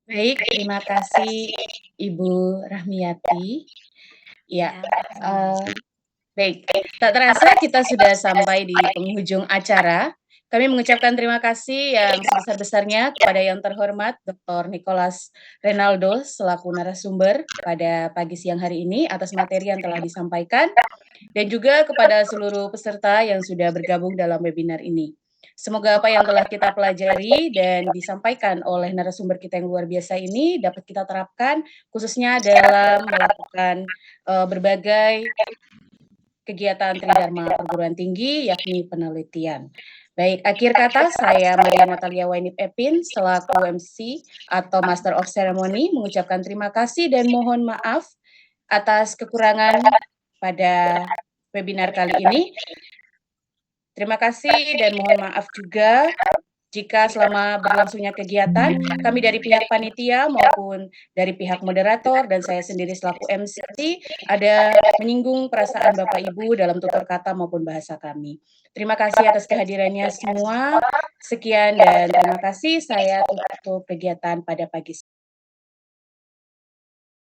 Baik, terima kasih Ibu Rahmiati. Ya, baik. Tak terasa kita sudah sampai di penghujung acara. Kami mengucapkan terima kasih yang sebesar-besarnya kepada yang terhormat Dr. Nicholas Rinaldo selaku narasumber pada pagi siang hari ini atas materi yang telah disampaikan dan juga kepada seluruh peserta yang sudah bergabung dalam webinar ini. Semoga apa yang telah kita pelajari dan disampaikan oleh narasumber kita yang luar biasa ini dapat kita terapkan khususnya dalam melakukan berbagai kegiatan Tridharma Perguruan Tinggi yakni penelitian. Baik, akhir kata saya Maria Natalia Wainip Epin selaku MC atau Master of Ceremony mengucapkan terima kasih dan mohon maaf atas kekurangan pada webinar kali ini. Terima kasih dan mohon maaf juga jika selama berlangsungnya kegiatan, kami dari pihak panitia maupun dari pihak moderator dan saya sendiri selaku MC ada menyinggung perasaan Bapak Ibu dalam tutur kata maupun bahasa kami. Terima kasih atas kehadirannya semua. Sekian dan terima kasih. Saya tutup kegiatan pada pagi